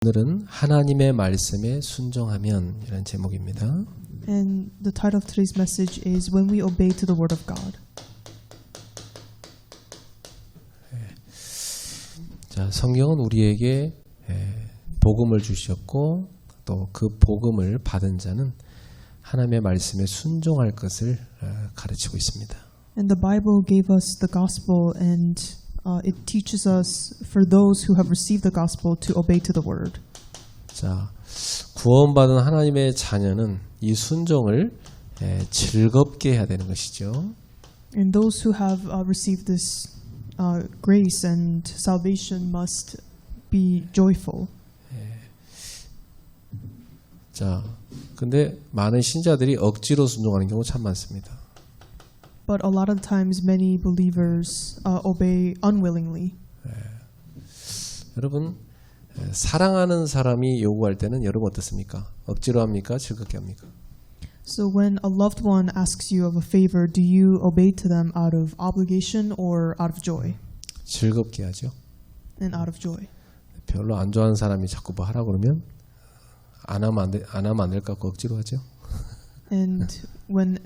오늘은 하나님의 말씀에 순종하면 이라는 제목입니다. And the title of today's message is When We Obey to the Word of God. 자, 성경은 우리에게 복음을 주셨고 또 그 복음을 받은 자는 하나님의 말씀에 순종할 것을 가르치고 있습니다. And the Bible gave us the gospel and it teaches us for those who have received the gospel to obey to the word. 자, 구원받은 하나님의 자녀는 이 순종을 즐겁게 해야 되는 것이죠. And those who have received this grace and salvation must be joyful. 자, 근데 많은 신자들이 억지로 순종하는 경우 참 많습니다. But a lot of times many believers obey unwillingly. 여러분 사랑하는 사람이 요구할 때는 여러분 어떻습니까? 억지로 합니까? 즐겁게 합니까? So when a loved one asks you of a favor, do you obey to them out of obligation or out of joy? 즐겁게 하죠. And out of joy. 별로 안 좋아하는 사람이 자꾸 뭐 하라고 그러면 안 하면 안 될 것 같고 억지로 하죠. And when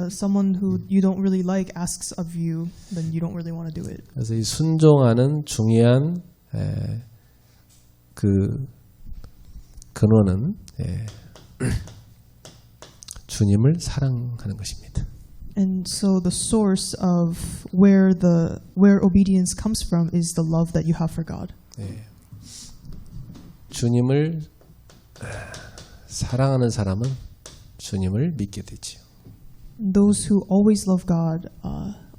someone who you don't really like asks of you, then you don't really want to do it. 그래서 이 순종하는 중요한 그 근원은 주님을 사랑하는 것입니다. And so the source of where obedience comes from is the love that you have for God. 주님을 사랑하는 사람은 주님을 믿게 되지요. Those who always love God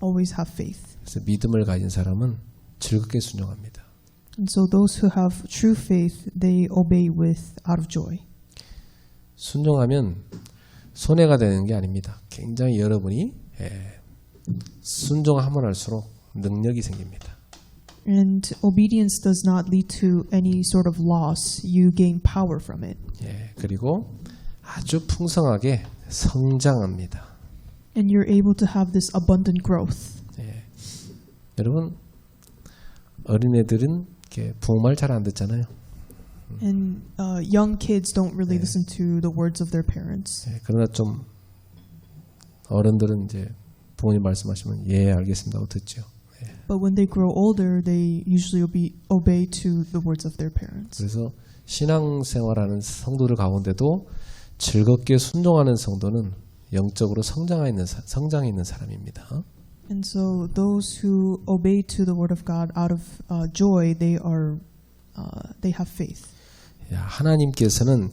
always have faith. 그래서 믿음을 가진 사람은 즐겁게 순종합니다. And so those who have true faith, they obey out of joy. 순종하면 손해가 되는 게 아닙니다. 굉장히 여러분이 순종하면 할수록 능력이 생깁니다. And obedience does not lead to any sort of loss. You gain power from it. 그리고 아주 풍성하게 성장합니다. And you're able to have this abundant growth. 여러분 어린애들은 이렇게 부모말 잘 안 듣잖아요. And young kids don't really listen to the words of their parents. 그러나 좀 어른들은 이제 부모님 말씀하시면 예 알겠습니다 하고 듣죠. But when they grow older, they usually obey to the words of their parents. 그래서 신앙생활하는 성도들 가운데도 즐겁게 순종하는 성도는 영적으로 성장해 있는 사람입니다. And so those who obey to the word of God out of joy, they have faith. 하나님께서는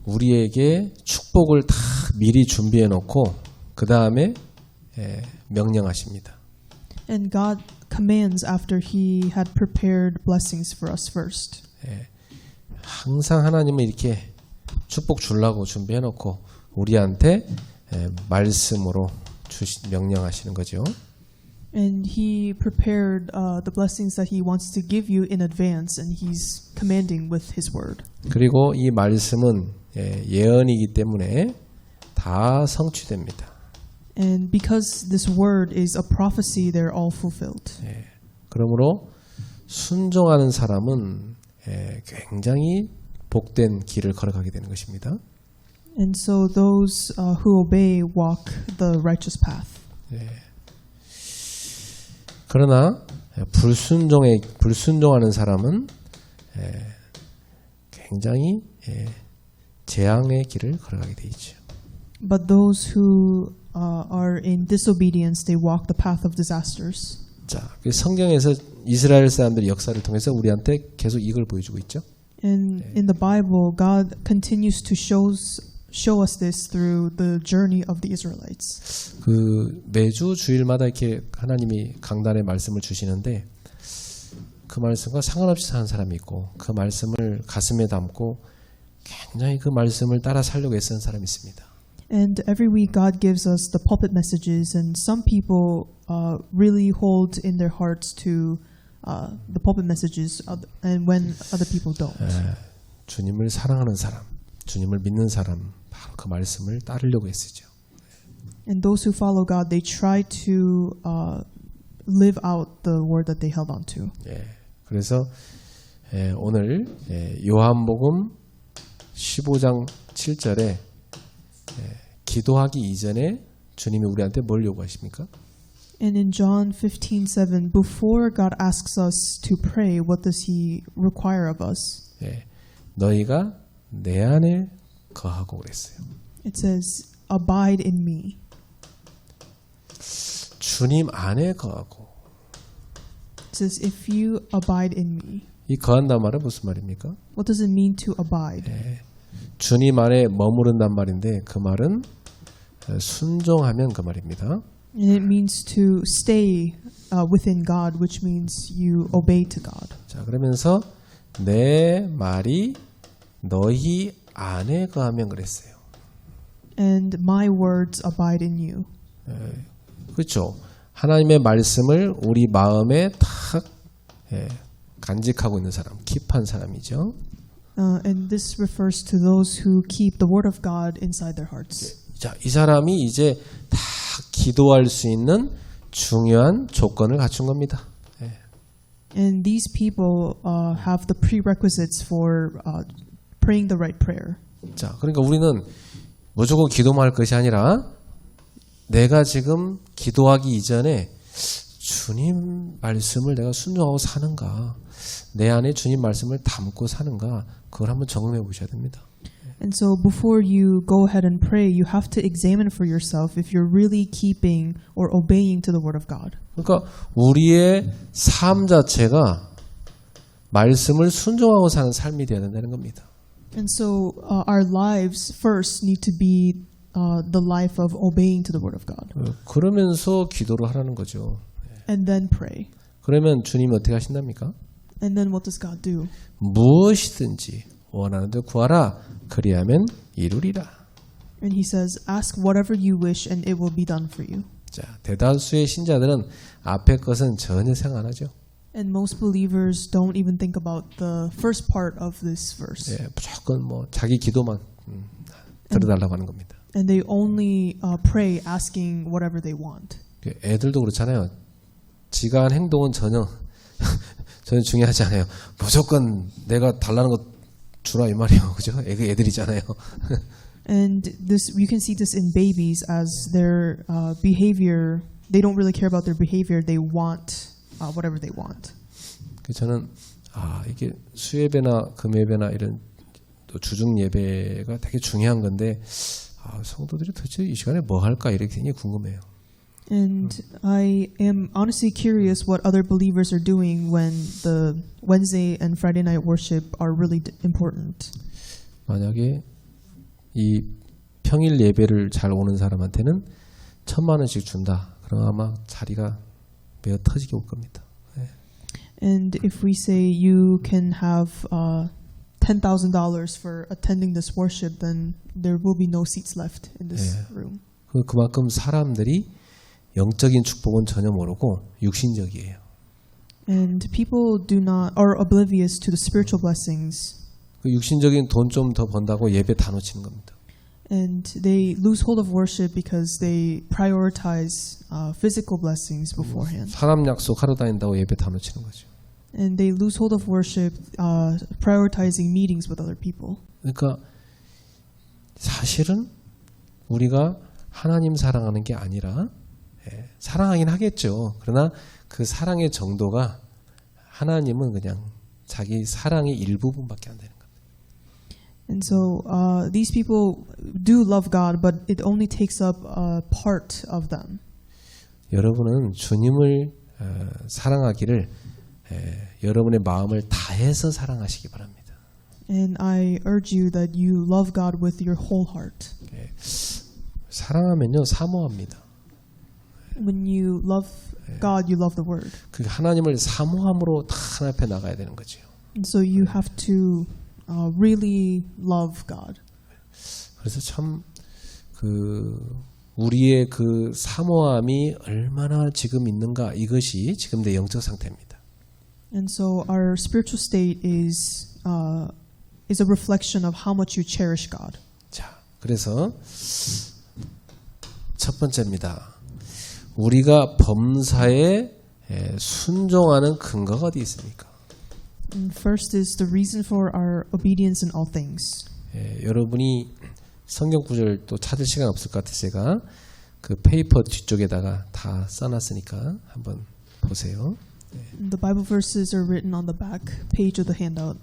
우리에게 축복을 다 미리 준비해 놓고 그 다음에 명령하십니다. And God commands after He had prepared blessings for us first. 항상 하나님은 이렇게 축복 주려고 준비해 놓고 우리한테 말씀으로 명령하시는 거죠. And He prepared the blessings that He wants to give you in advance, and He's commanding with His word. 그리고 이 말씀은 예언이기 때문에 다 성취됩니다. And because this word is a prophecy, they're all fulfilled. 그러므로 순종하는 사람은 굉장히 복된 길을 걸어가게 되는 것입니다. And so those who obey walk the righteous path. 그러나 불순종하는 사람은 굉장히 재앙의 길을 걸어가게 돼 있죠. But those who are in disobedience, they walk the path of disasters. 자, 성경에서 이스라엘 사람들의 역사를 통해서 우리한테 계속 이걸 보여주고 있죠. And in the Bible, God continues to show us this through the journey of the Israelites. 그 매주 주일마다 이렇게 하나님이 강단의 말씀을 주시는데 그 말씀과 상관없이 사는 사람이 있고 그 말씀을 가슴에 담고 굉장히 그 말씀을 따라 살려고 애쓰는 사람이 있습니다. And every week God gives us the pulpit messages, and some people really hold in their hearts to the pulpit messages, and when other people don't. 주님을 사랑하는 사람, 주님을 믿는 사람, 바로 그 말씀을 따르려고 애쓰죠. And those who follow God, they try to live out the word that they held on to. 그래서 오늘 요한복음 15장 7절에 기도하기 이전에 주님이 우리한테 뭘 요구하십니까? And in John 15:7, before God asks us to pray, what does He require of us? 너희가 내 안에 거하고 그랬어요. It says, "Abide in me." 주님 안에 거하고. It says, "If you abide in me." 이 거한단 말은 무슨 말입니까? What does it mean to abide? 주님 안에 머무른단 말인데 그 말은 순종하면 그 말입니다. And it means to stay within God, which means you obey to God. 자, 그러면서 내 말이 너희 안에 거하면 그랬어요. And my words abide in you. 그렇죠. 하나님의 말씀을 우리 마음에 탁 간직하고 있는 사람, 킵한 사람이죠. And this refers to those who keep the word of God inside their hearts. 자, 이 사람이 이제 다 기도할 수 있는 중요한 조건을 갖춘 겁니다. And these people have the prerequisites for praying the right prayer. 자, 그러니까 우리는 무조건 기도만 할 것이 아니라 내가 지금 기도하기 이전에 주님 말씀을 내가 순종하고 사는가, 내 안에 주님 말씀을 담고 사는가, 그걸 한번 점검해 보셔야 됩니다. And so before you go ahead and pray, you have to examine for yourself if you're really keeping or obeying to the word of God. 그러니까 우리의 삶 자체가 말씀을 순종하고 사는 삶이 되어야 된다는 겁니다. And so our lives first need to be the life of obeying to the word of God. 그러면서 기도를 하라는 거죠. And then pray. 그러면 주님이 어떻게 하신답니까? And then what does God do? 무엇이든지 원하는 데 구하라. 그리하면 이루리라. And he says, ask whatever you wish and it will be done for you. 자, 대다수의 신자들은 앞에 것은 전혀 생각 안 하죠. And most believers don't even think about the first part of this verse. 무조건 뭐 자기 기도만 들어달라고 하는 겁니다. And they only pray asking whatever they want. 애들도 그렇잖아요. 지가 한 행동은 전혀 중요하지 않아요. 무조건 내가 달라는 거 주라 이 말이에요. 그죠? 애들이잖아요. And this, you can see this in babies as their behavior, they don't really care about their behavior, they want whatever they want. 저는 이게 수예배나 금예배나 이런 또 주중 예배가 되게 중요한 건데 성도들이 도대체 이 시간에 뭐 할까 이렇게 굉장히 궁금해요. And I am honestly curious what other believers are doing when the Wednesday and Friday night worship are really important. 만약에 이 평일 예배를 잘 오는 사람한테는 1,000만 원씩 준다. 그럼 아마 자리가 매어 터지게 올 겁니다. And if we say you can have $10,000 for attending this worship, then there will be no seats left in this room. 그만큼 사람들이 영적인 축복은 전혀 모르고 육신적이에요. And people are oblivious to the spiritual blessings. 그 육신적인 돈 좀 더 번다고 예배 다 놓치는 겁니다. And they lose hold of worship because they prioritize physical blessings beforehand. 사람 약속하러 다닌다고 예배 다 놓치는 거죠. And they lose hold of worship prioritizing meetings with other people. 그러니까 사실은 우리가 하나님 사랑하는 게 아니라 사랑하긴 하겠죠. 그러나 그 사랑의 정도가 하나님은 그냥 자기 사랑의 일부분밖에 안 되는 겁니다. And so these people do love God, but it only takes up a part of them. 여러분은 주님을 사랑하기를 여러분의 마음을 다해서 사랑하시기 바랍니다. And I urge you that you love God with your whole heart. 사랑하면요 사모합니다. When you love God, you love the Word. 그 하나님을 사모함으로 다 하나님 앞에 나가야 되는 거죠. And so you have to really love God. 그래서 참 우리의 그 사모함이 얼마나 지금 있는가 이것이 지금 내 영적 상태입니다. And so our spiritual state is a reflection of how much you cherish God. 자, 그래서 첫 번째입니다. 우리가 범사에 순종하는 근거가 어디 있습니까? And first is the reason for our obedience in all things. 여러분이 성경 구절 또 찾을 시간 없을 것 같아서 제가 그 페이퍼 뒤쪽에다가 다 써놨으니까 한번 보세요. The Bible verses are written on the back page of the handout.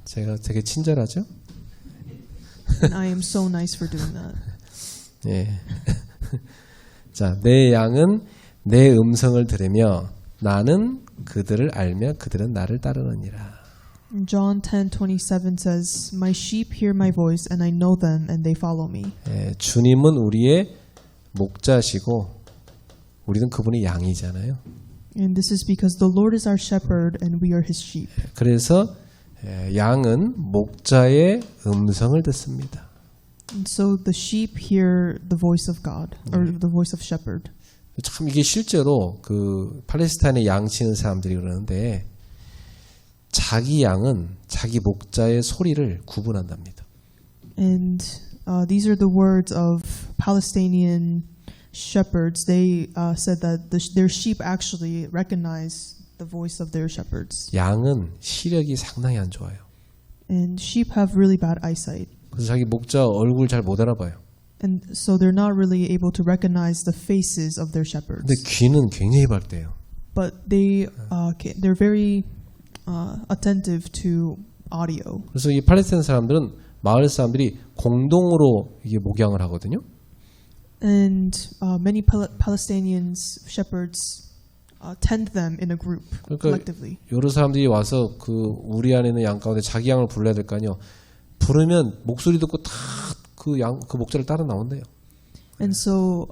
제가 되게 친절하죠? And I am so nice for doing that. 예. 자, 내 양은 내 음성을 들으며 나는 그들을 알며 그들은 나를 따르느니라. John 10:27 says, "My sheep hear my voice, and I know them, and they follow me." 주님은 우리의 목자시고 우리는 그분의 양이잖아요. And this is because the Lord is our shepherd, and we are His sheep. 그래서 양은 목자의 음성을 듣습니다. And so the sheep hear the voice of God, or the voice of shepherd. 참 이게 실제로 그 팔레스타인에 양 치는 사람들이 그러는데 자기 양은 자기 목자의 소리를 구분한답니다. And these are the words of Palestinian shepherds. They said that their sheep actually recognize the voice of their shepherds. 양은 시력이 상당히 안 좋아요. And sheep have really bad eyesight. 그래서 자기 목자 얼굴 잘 못 알아봐요. And so they're not really able to recognize the faces of their shepherds. 근데 귀는 굉장히 밝대요. But they're very attentive to audio. 그래서 이 팔레스타인 사람들은 마을 사람들이 공동으로 이게 목양을 하거든요. And many Palestinian shepherds tend them in a group, collectively. 여러 사람들이 와서 그 우리 안에 있는 양 가운데 자기 양을 불러야 될 거 아니요. 부르면 목소리 듣고 다 그 목자를 따라 나온대요. And so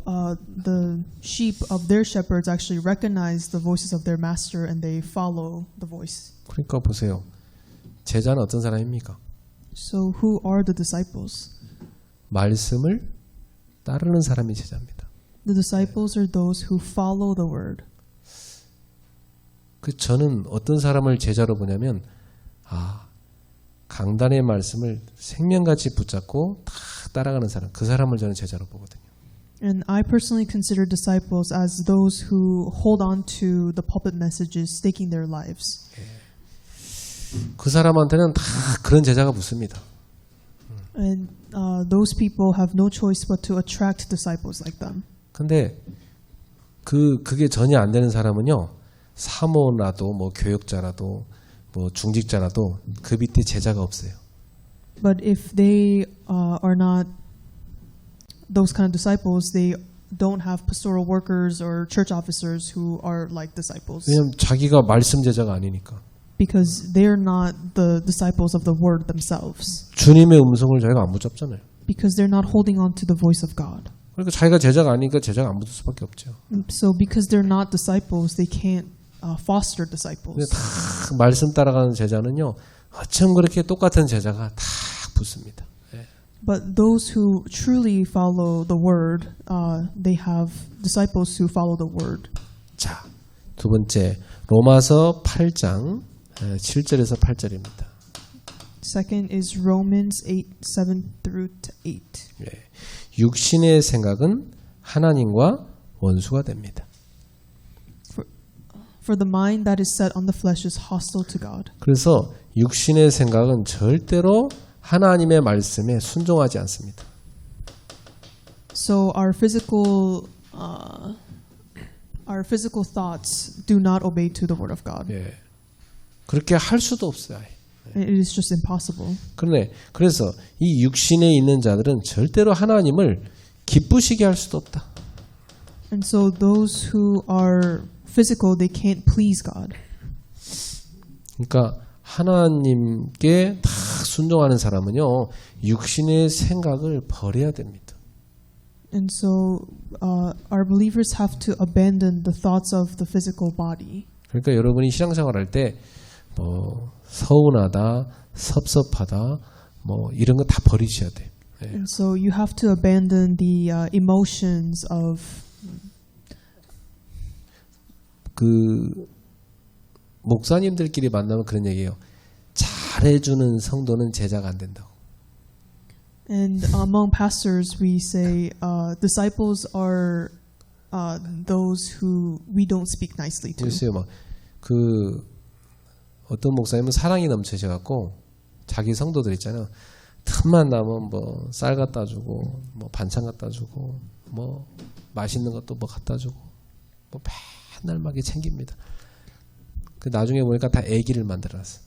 the sheep of their shepherds actually recognize the voices of their master, and they follow the voice. 그러니까 보세요. 제자는 어떤 사람입니까? So who are the disciples? 말씀을 따르는 사람이 제자입니다. The disciples are those who follow the word. 그 저는 어떤 사람을 제자로 보냐면 강단의 말씀을 생명같이 붙잡고 다 따라가는 사람, 그 사람을 저는 제자로 보거든요. And I personally consider disciples as those who hold on to the pulpit messages, staking their lives. 그 사람한테는 다 그런 제자가 붙습니다. And those people have no choice but to attract disciples like them. 근데 그게 전혀 안 되는 사람은요, 사모라도 뭐 교역자라도 뭐 중직자라도 그 밑에 제자가 없어요. But if they are not those kind of disciples, they don't have pastoral workers or church officers who are like disciples. 왜냐면 자기가 말씀 제자가 아니니까. Because they're not the disciples of the word themselves. 주님의 음성을 자기가 안 붙잡잖아요. Because they're not holding on to the voice of God. 그러니까 자기가 제자가 아니니까 제자가 안 붙을 수밖에 없죠. So because they're not disciples, they can't foster disciples. 다 말씀 따라가는 제자는요, 어쩜 그렇게 똑같은 제자가 다 붙습니다. But those who truly follow the word, they have disciples who follow the word. 자, 두 번째 로마서 8장 7절에서 8절입니다. Second is Romans 8:7-8. 육신의 생각은 하나님과 원수가 됩니다. For the mind that is set on the flesh is hostile to God. 그래서 육신의 생각은 절대로 하나님의 말씀에 순종하지 않습니다. So our physical thoughts do not obey to the word of God. 그렇게 할 수도 없어요. It is just impossible. 그래서 이 육신에 있는 자들은 절대로 하나님을 기쁘시게 할 수도 없다. And so those who are physical, they can't please God. 그러니까 하나님께 다 순종하는 사람은요, 육신의 생각을 버려야 됩니다. And so our believers have to abandon the thoughts of the physical body. 그러니까 여러분이 신앙생활할 때 뭐 서운하다, 섭섭하다, 뭐 이런 거 다 버리셔야 돼요. And so you have to abandon the emotions of 그 목사님들끼리 만나면 그런 얘기예요. 잘해주는 성도는 제자가 안 된다고. And among pastors, we say disciples are those who we don't speak nicely to. 글쎄요, 막 어떤 목사님은 사랑이 넘치셔갖고 자기 성도들 있잖아요. 틈만 나면 뭐 쌀 갖다 주고 뭐 반찬 갖다 주고 뭐 맛있는 것도 뭐 갖다 주고 뭐 맨날 막 챙깁니다. 그 나중에 보니까 다 애기를 만들어놨어.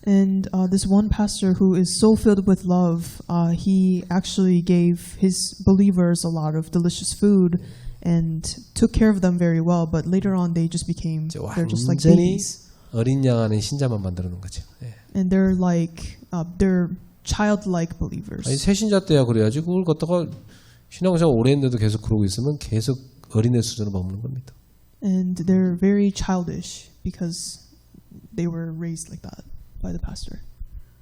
And this one pastor who is so filled with love, he actually gave his believers a lot of delicious food and took care of them very well. But later on, they just became they're just like 완전히 babies, 어린 양하는 신자만 만들어 놓은 거죠. 예. and they're like they're childlike believers. 아니 새신자 때야 그래야지 그걸 갖다가 신앙생활 오래 했는데도 계속 그러고 있으면 계속 어린애 수준으로 머무는 겁니다. And they're very childish because they were raised like that by the pastor.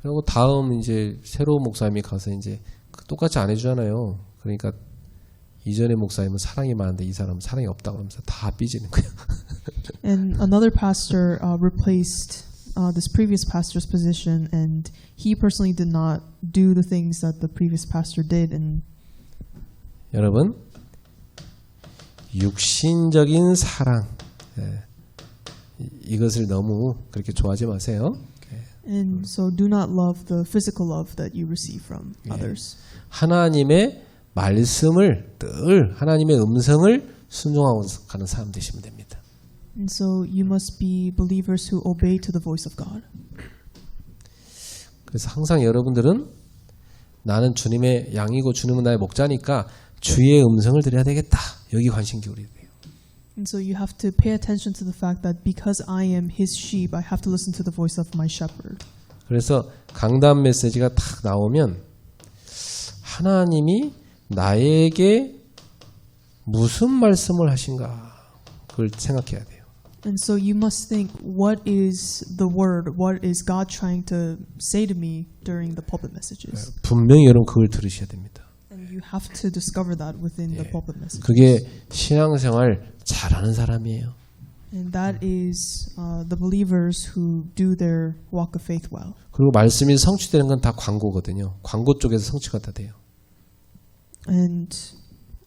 그리고 다음 이제 새로운 목사님이 가서 이제 똑같이 안 해주잖아요. 그러니까 이전의 목사님은 사랑이 많은데 이 사람은 사랑이 없다 그러면서 다 삐지는 거예요. And another pastor replaced this previous pastor's position, and he personally did not do the things that the previous pastor did. And 여러분, 육신적인 사랑 이것을 너무 그렇게 좋아하지 마세요. And so do not love the physical love that you receive from others. 하나님의 말씀을 늘 하나님의 음성을 순종하고 가는 사람 되시면 됩니다. And so you must be believers who obey to the voice of God. 그래서 항상 여러분들은 나는 주님의 양이고 주님은 나의 목자니까 주의 음성을 들어야 되겠다. 여기 관심 기울여야 돼요. And so you have to pay attention to the fact that because I am his sheep, I have to listen to the voice of my shepherd. 그래서 강단 메시지가 탁 나오면 하나님이 나에게 무슨 말씀을 하신가 그걸 생각해야 돼요. And so you must think, what is the word? What is God trying to say to me during the pulpit messages? 분명히 여러분 그걸 들으셔야 됩니다. And you have to discover that within the pulpit messages. 그게 신앙생활 잘하는 사람이에요. And that is the believers who do their walk of faith well. 그리고 말씀이 성취되는 건 다 광고거든요. 광고 쪽에서 성취가 다 돼요. And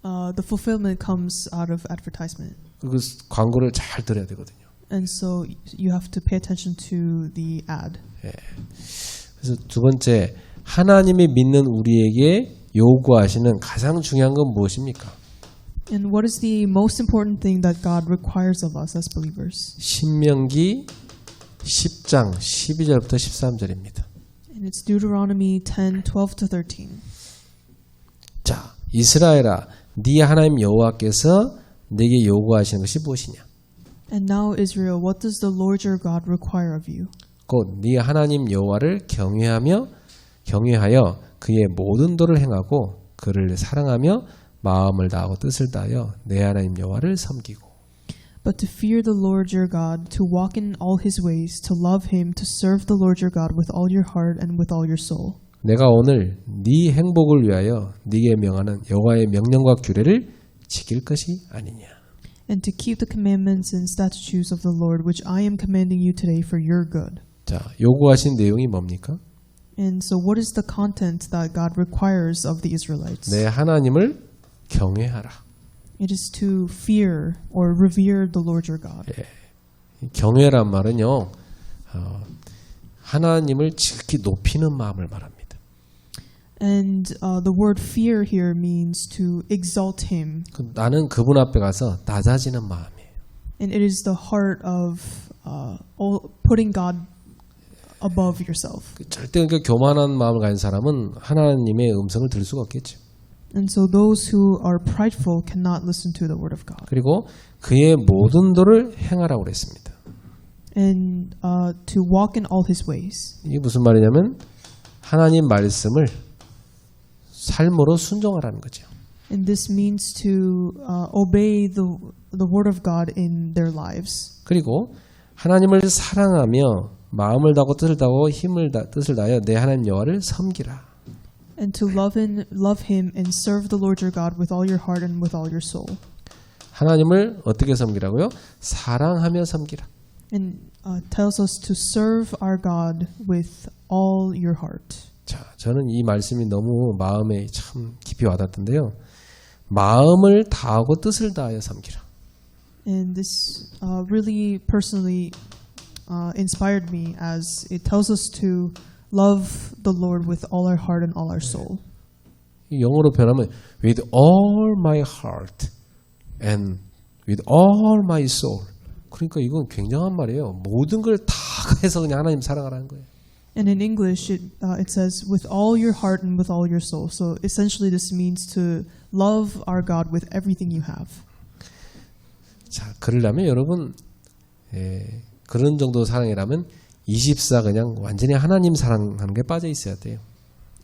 the fulfillment comes out of advertisement. 그 광고를 잘 들어야 되거든요. And so you have to pay attention to the ad. 그래서 두 번째, 하나님이 믿는 우리에게 요구하시는 가장 중요한 건 무엇입니까? And what is the most important thing that God requires of us as believers? 신명기 10장 12절부터 13절입니다. And it's Deuteronomy 10:12-13. 자, 이스라엘아, 네 하나님 여호와께서 네게 요구하시는 것이 무엇이냐? And now Israel, what does the Lord your God require of you? 곧 네 하나님 여호와를 경외하여 그의 모든 도를 행하고 그를 사랑하며 마음을 다하고 뜻을 다하여 내 하나님 여호와를 섬기고. But to fear the Lord your God, to walk in all his ways, to love him, to serve the Lord your God with all your heart and with all your soul. 내가 오늘 네 행복을 위하여 네게 명하는 여호와의 명령과 규례를 지킬 것이 아니냐. And to keep the commandments and statutes of the Lord, which I am commanding you today for your good. 자, 요구하신 내용이 뭡니까? And so what is the content that God requires of the Israelites? 내 하나님을 경외하라. It is to fear or revere the Lord your God. 경외란 말은요, 하나님을 지극히 높이는 마음을 말합니다. And the word fear here means to exalt him. 나는 그분 앞에 가서 낮아지는 마음이에요. And it is the heart of putting God above yourself. 절대 그 교만한 마음을 가진 사람은 하나님의 음성을 들을 수가 없겠죠. And so those who are prideful cannot listen to the word of God. 그리고 그의 모든 도를 행하라고 그랬습니다. And to walk in all his ways. 이게 무슨 말이냐면 하나님 말씀을 삶으로 순종하라는 거죠. And this means to obey the word of God in their lives. 그리고 하나님을 사랑하며 마음을 다하고 뜻을 다하고 뜻을 다하여 내 하나님 여호와를 섬기라. And to love him and serve the Lord your God with all your heart and with all your soul. 하나님을 어떻게 섬기라고요? 사랑하며 섬기라. And tells us to serve our God with all your heart. 자, 저는 이 말씀이 너무 마음에 참 깊이 와닿던데요. 마음을 다하고 뜻을 다하여 섬기라. And this really personally inspired me as it tells us to love the Lord with all our heart and all our soul. 영어로 변하면 with all my heart and with all my soul. 그러니까 이건 굉장한 말이에요. 모든 걸 다 해서 그냥 하나님 사랑하라는 거예요. And in English, it says, with all your heart and with all your soul. So essentially this means to love our God with everything you have. 자, 그러려면 여러분 그런 정도 사랑이라면 24 그냥 완전히 하나님 사랑하는 게 빠져 있어야 돼요.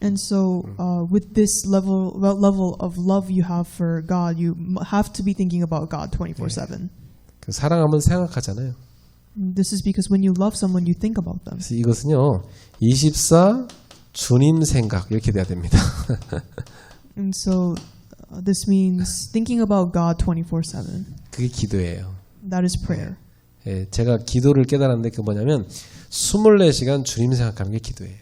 And so with this level of love you have for God, you have to be thinking about God 24/7. 그 사랑하면 생각하잖아요. This is because when you love someone, you think about them. 그래서 이것은요 24 주님 생각 이렇게 돼야 됩니다. And so this means thinking about God 24/7. 그게 기도예요. That is prayer. 예, 제가 기도를 깨달았는데 그 뭐냐면 24시간 주님 생각하는 게 기도예요.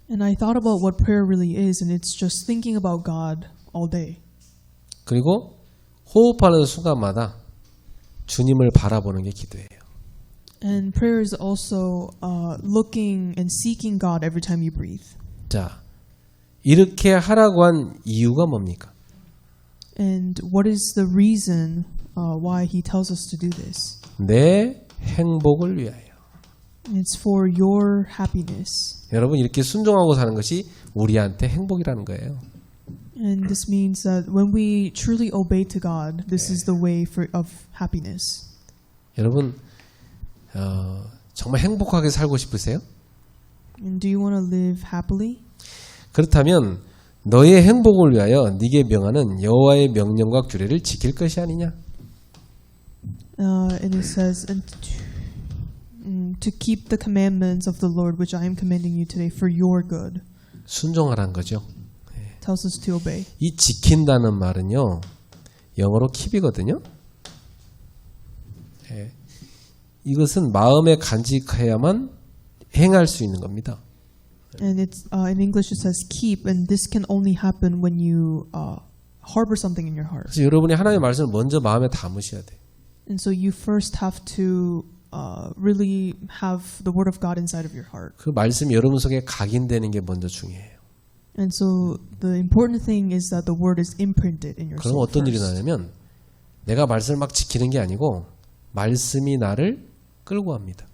And I thought about what prayer really is, and it's just thinking about God all day. 그리고 호흡하는 순간마다 주님을 바라보는 게 기도예요. And prayer is also looking and seeking God every time you breathe. 자, 이렇게 하라고 한 이유가 뭡니까? And what is the reason why He tells us to do this? 내 행복을 위하여. It's for your happiness. 여러분 이렇게 순종하고 사는 것이 우리한테 행복이라는 거예요. And this means that when we truly obey to God, this is the way of happiness. 여러분 정말 행복하게 살고 싶으세요? And do you want to live happily? 그렇다면 너의 행복을 위하여 네게 명하는 여호와의 명령과 규례를 지킬 것이 아니냐? And it says, to keep the commandments of the Lord, which I am commanding you today, for your good. 순종하라는 거죠. Tells us to obey. 이 지킨다는 말은요, 영어로 keep이거든요. 이것은 마음에 간직해야만 행할 수 있는 겁니다. And it's in English it says keep, and this can only happen when you harbor something in your heart. 그래서 여러분이 하나님의 말씀을 먼저 마음에 담으셔야 돼요. And so you first have to really have the word of God inside of your heart. 그 말씀이 여러분 속에 각인되는 게 먼저 중요해요. And so the important thing is that the word is imprinted in your 그럼 soul 어떤 일이 first. 나냐면 내가 말씀을 막 지키는 게 아니고 말씀이 나를 끌고 갑니다.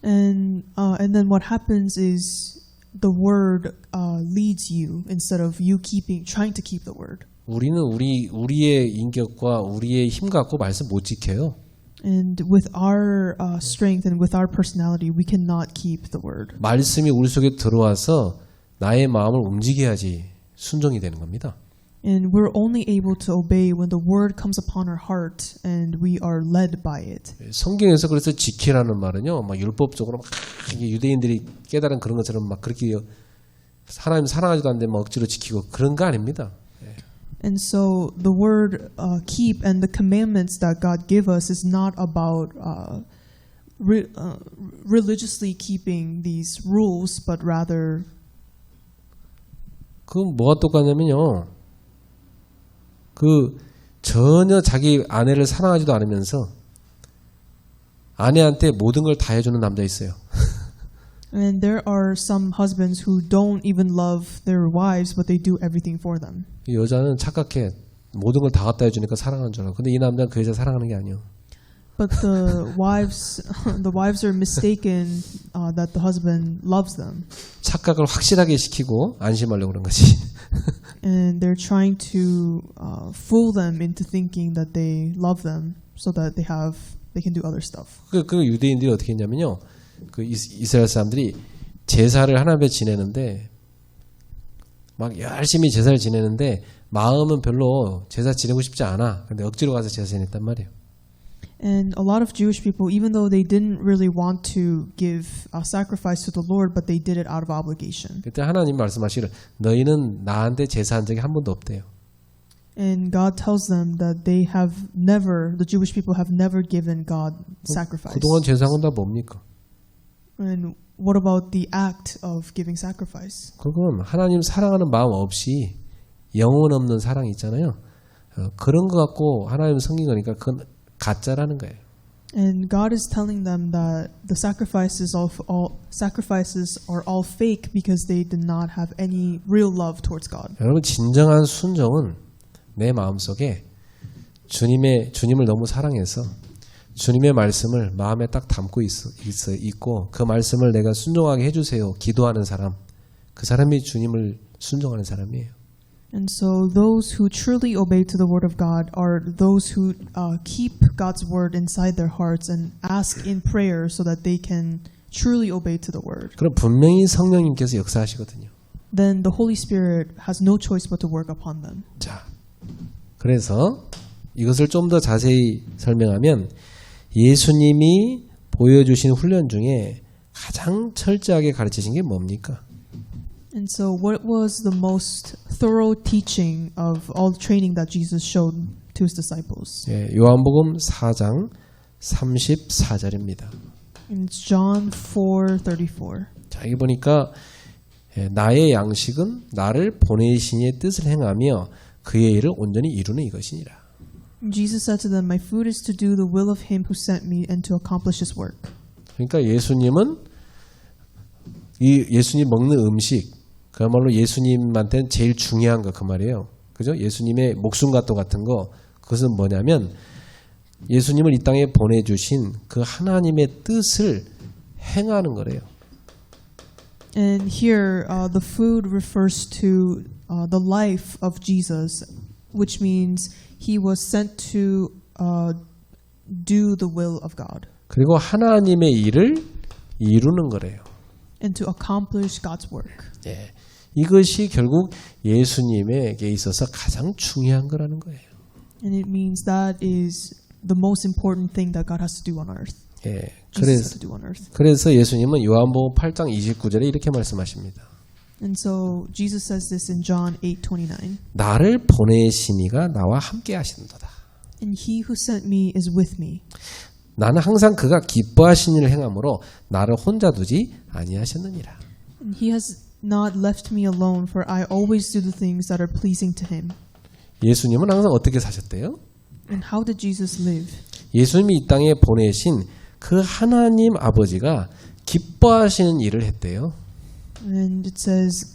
And then what happens is the word leads you instead of you trying to keep the word. 우리는 우리의 인격과 우리의 힘 갖고 말씀 못 지켜요. And with our strength and with our personality, we cannot keep the word. 말씀이 우리 속에 들어와서 나의 마음을 움직여야지 순종이 되는 겁니다. And we're only able to obey when the word comes upon our heart and we are led by it. 성경에서 그래서 지키라는 말은요, 막 율법적으로 막 유대인들이 깨달은 그런 것처럼 막 그렇게 하나님 사랑하지도 않는데 막 억지로 지키고 그런 거 아닙니다. And so the word keep and the commandments that God give us is not about religiously keeping these rules, but rather. 그건 뭐가 똑같냐면요. 그 전혀 자기 아내를 사랑하지도 않으면서 아내한테 모든 걸 다 해주는 남자 있어요. And there are some husbands who don't even love their wives, but they do everything for them. 이 여자는 착각해. 모든 걸 다 갖다 해주니까 사랑하는 줄 알아. 근데 이 남자는 그 여자 사랑하는 게 아니에요. But the wives are mistaken that the husband loves them. 착각을 확실하게 시키고 안심하려고 그런 거지. And they're trying to fool them into thinking that they love them, so that they can do other stuff. 그 유대인들이 어떻게 했냐면요. 그 이스라엘 사람들이 제사를 하나님 앞에 지내는데 막 열심히 제사를 지내는데 마음은 별로 제사 지내고 싶지 않아. 근데 억지로 가서 제사 지냈단 말이에요. And a lot of Jewish people, even though they didn't really want to give a sacrifice to the Lord, but they did it out of obligation. 그때 하나님 말씀하시기를 너희는 나한테 제사한 적이 한 번도 없대요. And God tells them that the Jewish people have never given God sacrifice. 그동안 제사한 건 다 뭡니까? And what about the act of giving sacrifice? 그건 하나님 사랑하는 마음 없이 영혼 없는 사랑이 있잖아요. 그런 거 갖고 하나님 섬긴 거니까 그건 가짜라는 거예요. And God is telling them that the sacrifices are all fake because they did not have any real love towards God. 여러분 진정한 순종은 내 마음속에 주님을 너무 사랑해서 주님의 말씀을 마음에 딱 담고 있고 그 말씀을 내가 순종하게 해주세요. 기도하는 사람, 그 사람이 주님을 순종하는 사람이에요. And so those who truly obey to the word of God are those who keep God's word inside their hearts and ask in prayer so that they can truly obey to the word. 그럼 분명히 성령님께서 역사하시거든요. Then the Holy Spirit has no choice but to work upon them. 자, 그래서 이것을 좀 더 자세히 설명하면 예수님이 보여주신 훈련 중에 가장 철저하게 가르치신 게 뭡니까? And so what was the most thorough teaching of all training that Jesus showed to his disciples? 예, 요한복음 4장 34절입니다. And it's John 4:34. 자, 여기 보니까 나의 양식은 나를 보내신 이의 뜻을 행하며 그의 일을 온전히 이루는 이것이니라. Jesus said to them, "My food is to do the will of him who sent me and to accomplish his work." 그러니까 예수님은 예수님 먹는 음식 그야말로 예수님한테는 제일 중요한 거 그 말이에요. 그죠? 예수님의 목숨과 또 같은 거 그것은 뭐냐면 예수님을 이 땅에 보내주신 그 하나님의 뜻을 행하는 거래요. And here, the food refers to the life of Jesus, which means he was sent to do the will of God. 그리고 하나님의 일을 이루는 거래요. And to accomplish God's work. 예, 이것이 결국 예수님에게 있어서 가장 중요한 거라는 거예요. And it means that is the most important thing that God has to do on earth. 예, Jesus has to do on earth. 그래서 예수님은 요한복음 8장 29절에 이렇게 말씀하십니다. And so Jesus says this in John 8:29. 나를 보내신 이가 나와 함께 하신도다. And he who sent me is with me. 나는 항상 그가 기뻐하신 일을 행함으로 나를 혼자 두지 아니하셨느니라. And he has not left me alone, for I always do the things that are pleasing to him. 예수님은 항상 어떻게 사셨대요? And how did Jesus live? 예수님이 이 땅에 보내신 그 하나님 아버지가 기뻐하시는 일을 했대요. And it says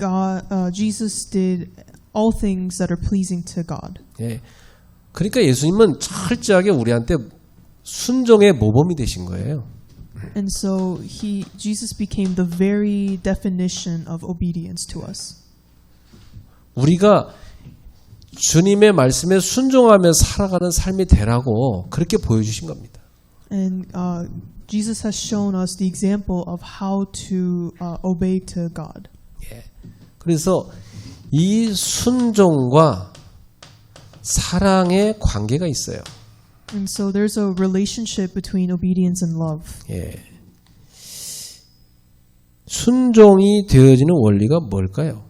Jesus did all things that are pleasing to God. 예, 그러니까 예수님은 철저하게 우리한테 순종의 모범이 되신 거예요. And so Jesus became the very definition of obedience to us. 우리가 주님의 말씀에 순종하며 살아가는 삶이 되라고 그렇게 보여주신 겁니다. And Jesus has shown us the example of how to obey to God. 예. 그래서 이 순종과 사랑의 관계가 있어요. And so there's a relationship between obedience and love. 예. 순종이 되어지는 원리가 뭘까요?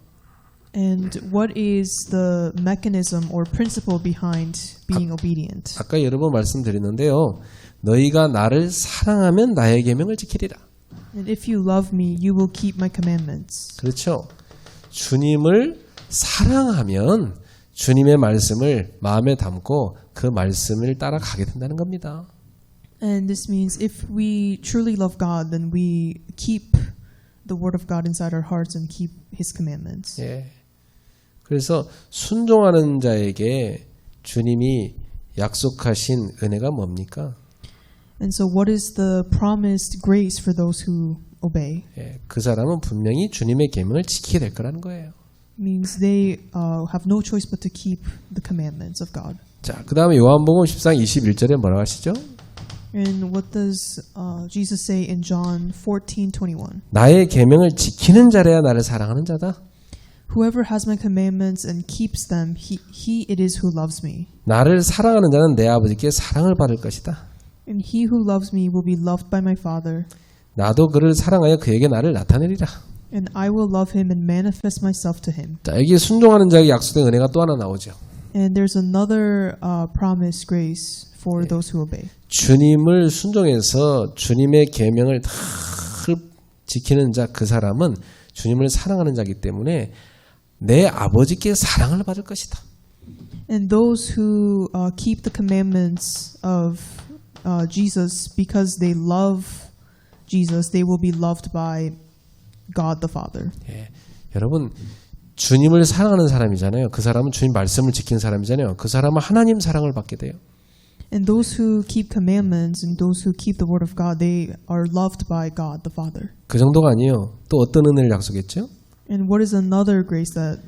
And what is the mechanism or principle behind being obedient? 아까 여러 번 말씀드렸는데요. 너희가 나를 사랑하면 나의 계명을 지키리라. And if you love me, you will keep my commandments. 그렇죠. 주님을 사랑하면 주님의 말씀을 마음에 담고 그 말씀을 따라가게 된다는 겁니다. And this means if we truly love God, then we keep the word of God inside our hearts and keep his commandments. 예. 그래서 순종하는 자에게 주님이 약속하신 은혜가 뭡니까? And so what is the promised grace for those who obey? 예. 그 사람은 분명히 주님의 계명을 지키게 될 거라는 거예요. It means they have no choice but to keep the commandments of God. 자, 그다음에 요한복음 10장 21절에 뭐라고 하시죠? And what does Jesus say in John 14:21? 나의 계명을 지키는 자라야 나를 사랑하는 자다. Whoever has my commandments and keeps them, he it is who loves me. 나를 사랑하는 자는 내 아버지께 사랑을 받을 것이다. And he who loves me will be loved by my Father. 나도 그를 사랑하여 그에게 나를 나타내리라. And I will love him and manifest myself to him. 자, 여기 순종하는 자에게 약속된 은혜가 또 하나 나오죠. And there's another promised grace for those who obey. 주님을 순종해서 주님의 계명을 다 지키는 자, 그 사람은 주님을 사랑하는 자이기 때문에 내 아버지께 사랑을 받을 것이다. And those who keep the commandments of Jesus, because they love Jesus, they will be loved by God the Father. 예, 여러분 주님을 사랑하는 사람이잖아요. 그 사람은 주님 말씀을 지키는 사람이잖아요. 그 사람은 하나님 사랑을 받게 돼요. And those who keep commandments and those who keep the word of God, they are loved by God the Father. 그 정도가 아니에요. 또 어떤 은혜를 약속했죠? And what is another grace that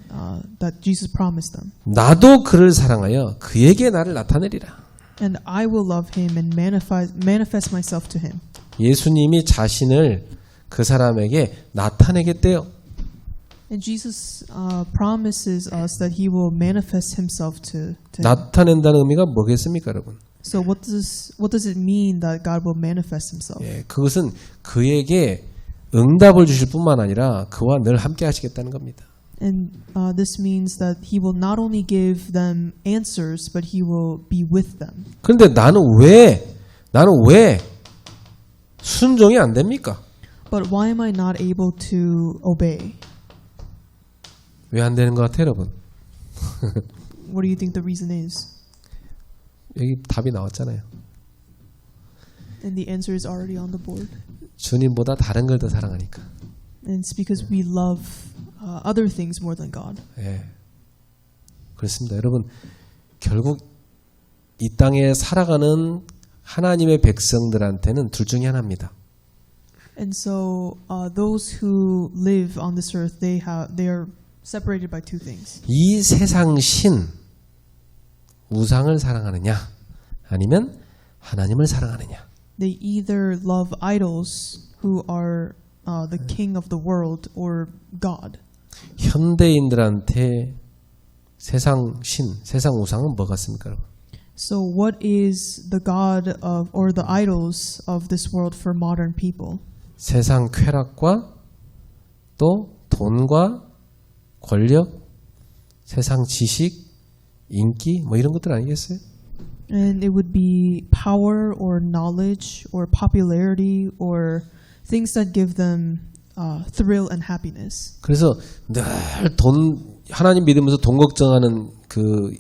that Jesus promised them? 나도 그를 사랑하여 그에게 나를 나타내리라. And I will love him and manifest myself to him. 예수님이 자신을 그 사람에게 나타내겠대요. And Jesus promises us that he will manifest himself to him. 나타낸다는 의미가 뭐겠습니까, 여러분? So what does it mean that God will manifest himself? 예, 그것은 그에게 응답을 주실 뿐만 아니라 그와 늘 함께 하시겠다는 겁니다. And this means that he will not only give them answers, but he will be with them. 그런데 나는 왜 순종이 안 됩니까? But why am I not able to obey? 왜 안 되는 것 같아요, 여러분? What do you think the reason is? 여기 답이 나왔잖아요. And the answer is already on the board. 주님보다 다른 걸 더 사랑하니까. And it's because we love other things more than God. 예, 그렇습니다. 여러분, 결국 이 땅에 살아가는 하나님의 백성들한테는 둘 중에 하나입니다. And so those who live on this earth, they are separated by two things. 이 세상 신, 우상을 사랑하느냐, 아니면 하나님을 사랑하느냐. They either love idols, who are the king of the world, or God. 현대인들한테 세상 신, 세상 우상은 뭐 같습니까, 여러분? So what is the God of, or the idols of this world for modern people? 세상 쾌락과 또 돈과 권력, 세상 지식, 인기 뭐 이런 것들 아니겠어요? And it would be power or knowledge or popularity or things that give them thrill and happiness. 그래서 늘 하나님 믿으면서 돈 걱정하는 그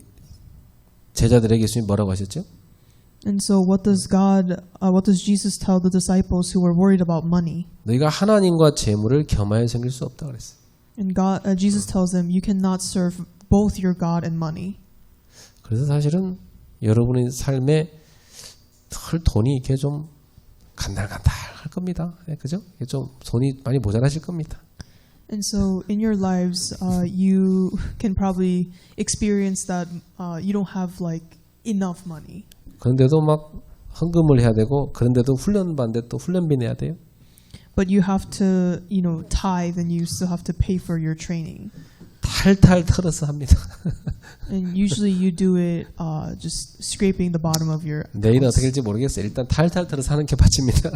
제자들에게 예수님이 뭐라고 하셨죠? And so what does Jesus tell the disciples who were worried about money? 너희가 하나님과 재물을 겸하여 섬길 수 없다 그랬어요. And Jesus tells them you cannot serve both your God and money. 그래서 사실은 여러분의 삶에 늘 돈이 이렇게 좀 간달간달할 겁니다. 그죠? 좀 돈이 많이 모자라실 겁니다. And so in your lives, you can probably experience that you don't have like enough money. 그런데도 막 헌금을 해야 되고 그런데도 훈련 받는데 또 훈련비 내야 돼요. But you have to, tithe, and you still have to pay for your training. 탈탈 털어서 합니다. And usually you do it just scraping the bottom of your 내일은 house. 어떻게 될지 모르겠어요. 일단 탈탈 털어서 하는 게 바칩니다.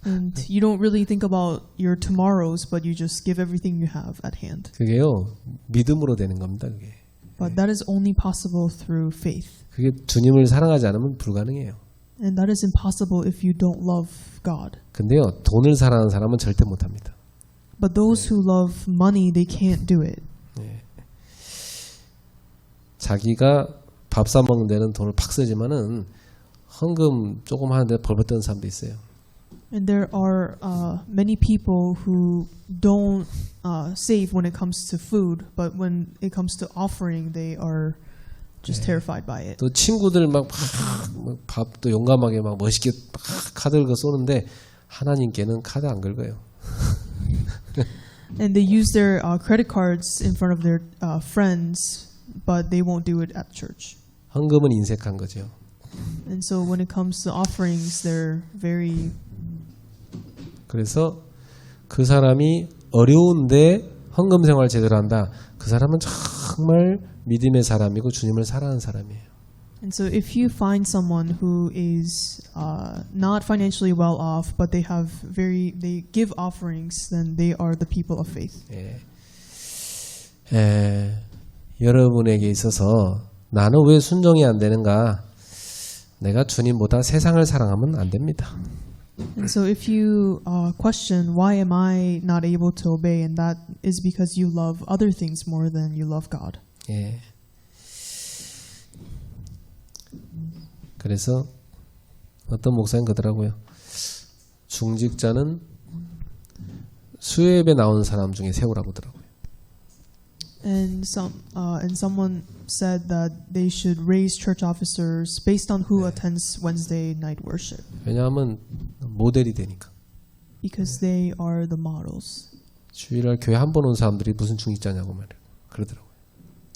And you don't really think about your tomorrows, but you just give everything you have at hand. 그게요 믿음으로 되는 겁니다. 그게. But that is only possible through faith. 그게 주님을 사랑하지 않으면 불가능해요. And that is impossible if you don't love God. 근데요 돈을 사랑하는 사람은 절대 못합니다. But those who love money, they can't do it. 자기가 밥 사 먹는 데는 돈을 팍 쓰지만은 헌금 조금 하는데 벌 받던 사람도 있어요. And there are many people who don't save when it comes to food, but when it comes to offering, they are just terrified by it. 또 친구들 막 밥도 용감하게 막 멋있게 막 카드 긁어 쏘는데 하나님께는 카드 안 긁어요. And they use their credit cards in front of their friends, but they won't do it at church. 헌금은 인색한 거죠. And so when it comes to offerings, they're very. 그래서 그 사람이 어려운데 헌금 생활 제대로 한다. 그 사람은 정말 믿음의 사람이고 주님을 사랑하는 사람이에요. And so if you find someone who is not financially well off, but they give offerings, then they are the people of faith. 여러분에게 있어서 나는 왜 순종이 안 되는가? 내가 주님보다 세상을 사랑하면 안 됩니다. And so if you question why am I not able to obey, and that is because you love other things more than you love God. 예. 그래서 어떤 목사님 그러더라고요. 중직자는 수요예배 나오는 사람 중에 세우라고 하더라고요. And someone said that they should raise church officers based on who attends Wednesday night worship 왜냐하면 모델이 되니까. because they are the models. 주일날 교회 한 번 온 사람들이 무슨 중직자냐고 말이에요. 그러더라고요.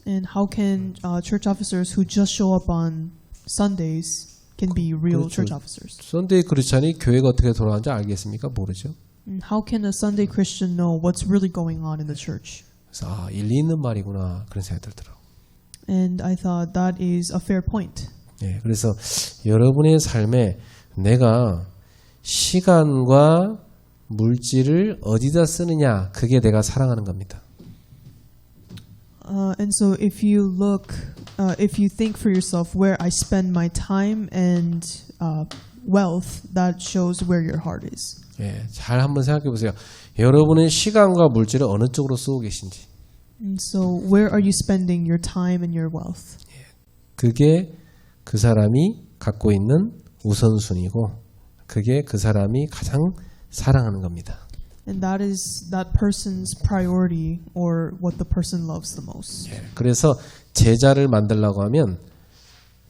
And how can church officers who just show up on Sundays can be real 그렇죠. church officers? 썬데이 크리스찬이 교회가 어떻게 돌아가는지 알겠습니까? 모르죠. And how can a Sunday Christian know what's really going on in the church? 그래서 일리 있는 말이구나 그런 생각이 들더라고요. And I thought that is a fair point. 예, 그래서 여러분의 삶에 내가 시간과 물질을 어디다 쓰느냐 그게 내가 사랑하는 겁니다. And so if you look, if you think for yourself where I spend my time and wealth, that shows where your heart is. 예, 잘 한번 생각해 보세요. 여러분의 시간과 물질을 어느 쪽으로 쓰고 계신지. And so where are you spending your time and your wealth? 그게 그 사람이 갖고 있는 우선순위고 그게 그 사람이 가장 사랑하는 겁니다. And that is that person's priority or what the person loves the most. 예, 그래서 제자를 만들려고 하면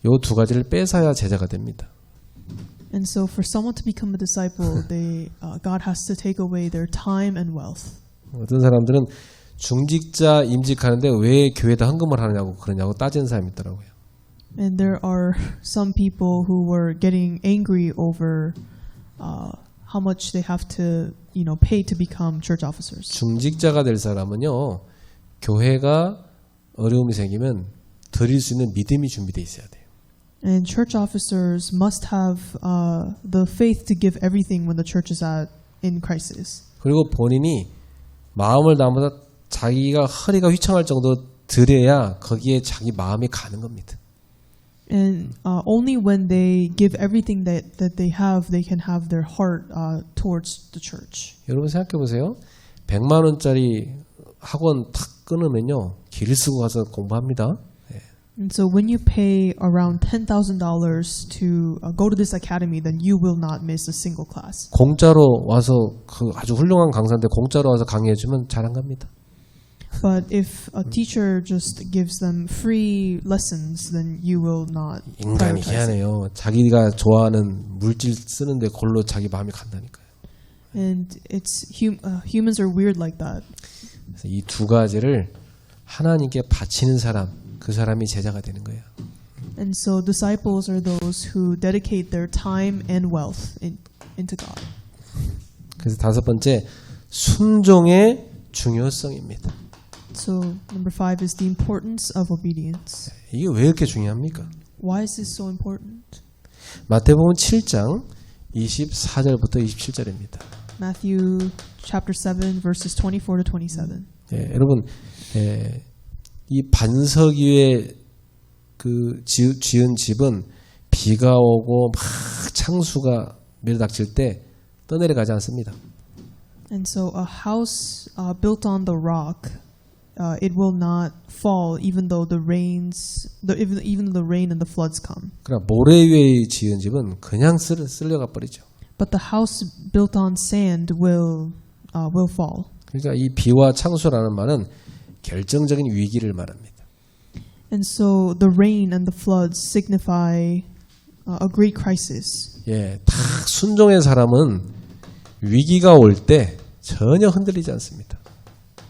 요 두 가지를 뺏어야 제자가 됩니다. And so for someone to become a disciple, God has to take away their time and wealth. 어떤 사람들은 중직자 임직하는데 왜 교회에다 헌금을 하느냐고 그러냐고 따지는 사람이 있더라고요. And there are some people who were getting angry over how much they have to, pay to become church officers. 중직자가 될 사람은요, 교회가 어려움이 생기면 드릴 수 있는 믿음이 준비되어 있어야 돼요. And church officers must have the faith to give everything when the church is in crisis. 그리고 본인이 마음을 담아서 자기가 허리가 휘청할 정도로 드려야 거기에 자기 마음이 가는 겁니다. And only when they give everything that they have, they can have their heart towards the church. 여러분 생각해 보세요. 100만 원짜리 학원 탁 끊으면요. 길 쓰고 가서 공부합니다. And so when you pay around $10,000 to go to this academy, then you will not miss a single class. 공짜로 와서 그 아주 훌륭한 강사인데 공짜로 와서 강의해 주면 잘 안 갑니다. But if a teacher just gives them free lessons, then you will not 인간이 prioritize it. 희한해요. 자기가 좋아하는 물질 쓰는데 그걸로 자기 마음이 간다니까요. And it's humans are weird like that. 그래서 이 두 가지를 하나님께 바치는 사람, 그 사람이 제자가 되는 거예요. And so disciples are those who dedicate their time and wealth into God. 그래서 다섯 번째, 순종의 중요성입니다. So number 5 is the importance of obedience. 이게 왜 이렇게 중요합니까? Why is this so important? 마태복음 7장 24절부터 27절입니다. Matthew chapter 7 verses 24 to 27. 예, 여러분, 이 반석 위에 그 지은 집은 비가 오고 막 창수가 밀어닥칠 때 떠내려가지 않습니다. And so a house built on the rock, it will not fall even though the rains, even the rain and the floods come. 그러나 모래 위에 지은 집은 그냥 쓸려가 버리죠. But the house built on sand will fall. 그러니까 이 비와 창수라는 말은 결정적인 위기를 말합니다. And so the rain and the floods signify a great crisis. 예, 다 순종의 사람은 위기가 올 때 전혀 흔들리지 않습니다.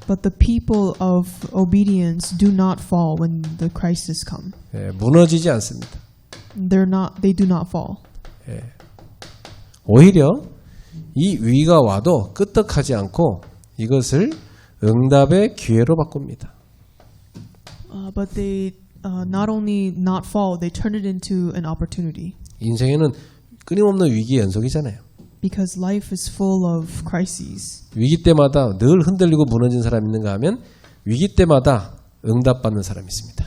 But the people of obedience do not fall when the crisis come. 예, 무너지지 않습니다. They do not fall. 예, 오히려 이 위기가 와도 끄떡하지 않고 이것을 응답의 기회로 바꿉니다. But they not only not fall, they turn it into an opportunity. 인생에는 끊임없는 위기의 연속이잖아요. Because life is full of crises. 위기 때마다 늘 흔들리고 무너진 사람이 있는가 하면 위기 때마다 응답받는 사람이 있습니다.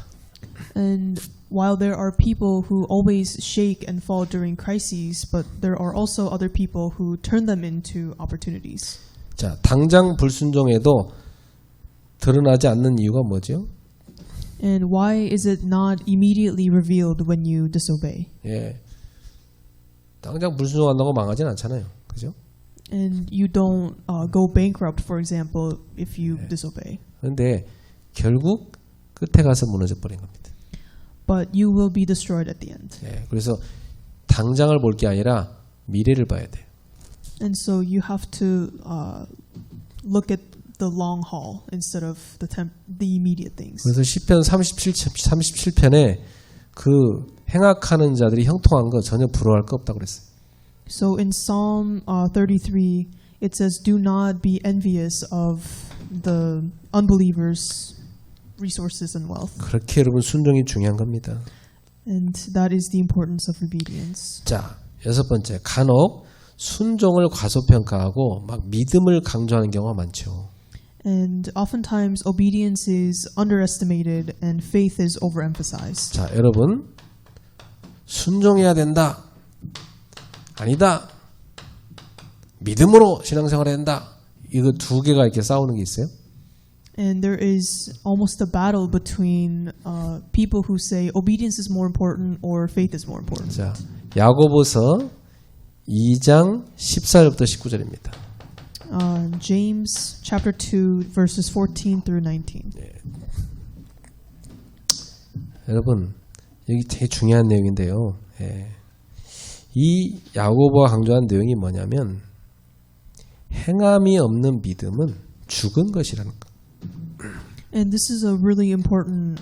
And while there are people who always shake and fall during crises, but there are also other people who turn them into opportunities. 자, 당장 불순종해도 드러나지 않는 이유가 뭐죠? And why is it not immediately revealed when you disobey? 예. 당장 불순종한다고 망하진 않잖아요. 그죠? And you don't go bankrupt, for example, if you disobey. 그런데 결국 끝에 가서 무너져 버린 겁니다. But you will be destroyed at the end. 예, 그래서 당장을 볼 게 아니라 미래를 봐야 돼요. And so you have to look at the long haul instead of the immediate things. 그래서 시편 37편에 그 행악하는 자들이 형통한 거 전혀 부러워할 거 없다고 그랬어요. So in Psalm 33, it says, "Do not be envious of the unbelievers' resources and wealth." 그렇게 여러분 순종이 중요한 겁니다. And that is the importance of obedience. 자, 여섯 번째, 간혹 순종을 과소평가하고 막 믿음을 강조하는 경우가 많죠. And oftentimes obedience is underestimated and faith is overemphasized. 자, 여러분 순종해야 된다. 아니다. 믿음으로 신앙생활해야 된다. 이거 두 개가 이렇게 싸우는 게 있어요. And there is almost a battle between people who say obedience is more important or faith is more important. 자, 야고보서 2장 14절부터 19절입니다. James chapter 2 verses 14 through 19. 여러분 여기 되게 중요한 내용인데요. 이 야고보가 강조한 내용이 뭐냐면 행함이 없는 믿음은 죽은 것이라는 것. And this is a really important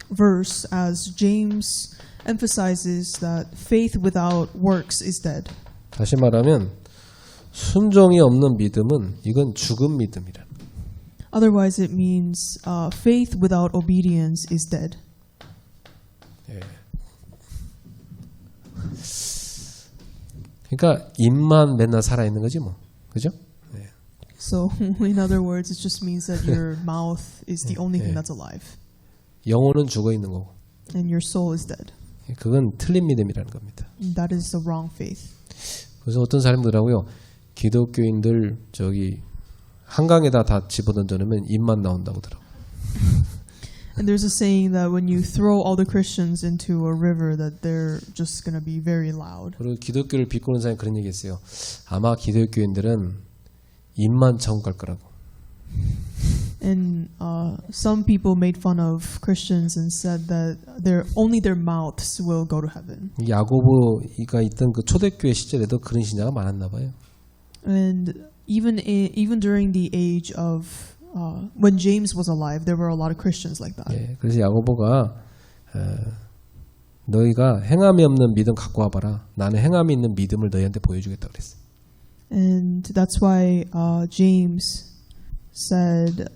verse as James emphasizes that faith without works is dead. 다시 말하면 순종이 없는 믿음은 이건 죽은 믿음이라. Otherwise it means faith without obedience is dead. 그러니까 입만 맨날 살아 있는 거지 뭐. 그죠? So in other words it just means that your mouth is the only thing that's alive 영혼은 죽어 있는 거고. and your soul is dead. 그건 틀린 믿음이라는 겁니다. And that is the wrong faith. 그래서 어떤 사람들하고요. 기독교인들 저기 한강에다 다 집어던져 놓으면 입만 나온다고 하더라고요. And there's a saying that when you throw all the Christians into a river that they're just going to be very loud. 그리고 기독교를 비꼬는 사람이 그런 얘기했어요. 아마 기독교인들은 입만 천국 갈 거라고. And some people made fun of Christians and said that only their mouths will go to heaven. 야고보가 있던 그 초대교회 시절에도 그런 신자가 많았나 봐요. And even during the age of when James was alive, there were a lot of Christians like that. 예, 그래서 야고보가 너희가 행함이 없는 믿음 갖고 와봐라. 나는 행함이 있는 믿음을 너희한테 보여주겠다 그랬어요. And that's why James said,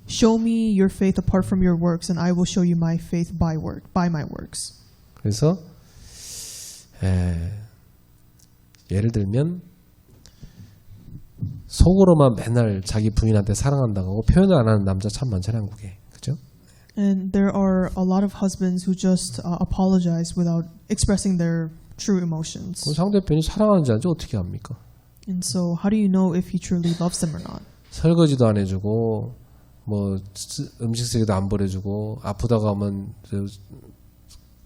"Show me your faith apart from your works, and I will show you my faith by my works." 그래서 예를 들면 속으로만 맨날 자기 부인한테 사랑한다고 하고 표현을 안 하는 남자 참 많잖아요, 한국에. 그죠? And there are a lot of husbands who just apologize without expressing their true emotions. 그럼 상대편이 사랑하는지 아닌지 어떻게 합니까? And so how do you know if he truly loves them or not? 설거지도 안 해주고 뭐 음식 쓰기도 안 버려주고 아프다고 하면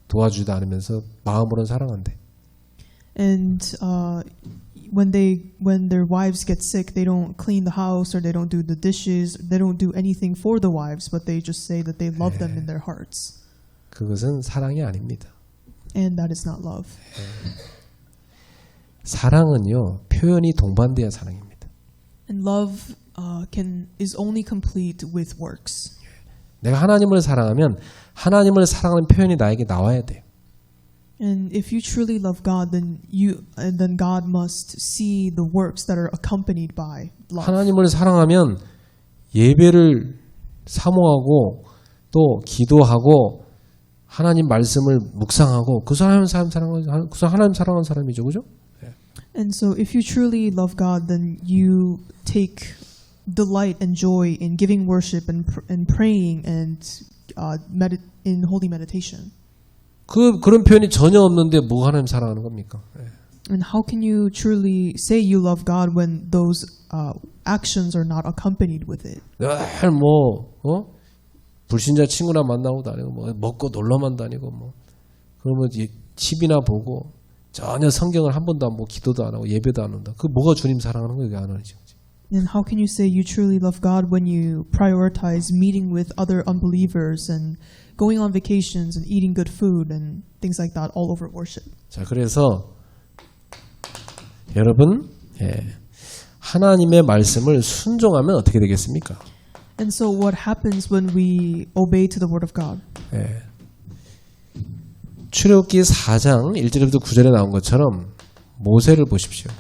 도와주지도 않으면서 마음으로는 사랑한대. And when their wives get sick, they don't clean the house or they don't do the dishes. They don't do anything for the wives, but they just say that they love them in their hearts. 그것은 사랑이 아닙니다. And that is not love. 사랑은요 표현이 동반돼야 사랑입니다. And love is only complete with works. 내가 하나님을 사랑하면 하나님을 사랑하는 표현이 나에게 나와야 돼요. And if you truly love God, then God must see the works that are accompanied by love. 하나님을 사랑하면 예배를 사모하고 또 기도하고 하나님 말씀을 묵상하고 그 사람 하나님 사랑하는 사람이죠, 그죠? And so, if you truly love God, then you take delight and joy in giving worship and praying and in holy meditation. 그런 표현이 전혀 없는데 뭐 하나님 사랑하는 겁니까? And how can you truly say you love God when those actions are not accompanied with it? 늘 불신자 친구나 만나고 다니고 뭐 먹고 놀러만 다니고 뭐 그러면 TV나 보고 전혀 성경을 한 번도 안 보고 기도도 안 하고 예배도 안 한다. 그 뭐가 주님 사랑하는 거예요? 왜 안 하는지. And how can you say you truly love God when you prioritize meeting with other unbelievers and going on vacations and eating good food and things like that all over worship? 자, 그래서 여러분, 하나님의 말씀을 순종하면 어떻게 되겠습니까? And so what happens when we obey to the word of God? 출애굽기 4장 1절부터 9절에 나온 것처럼 모세를 보십시오.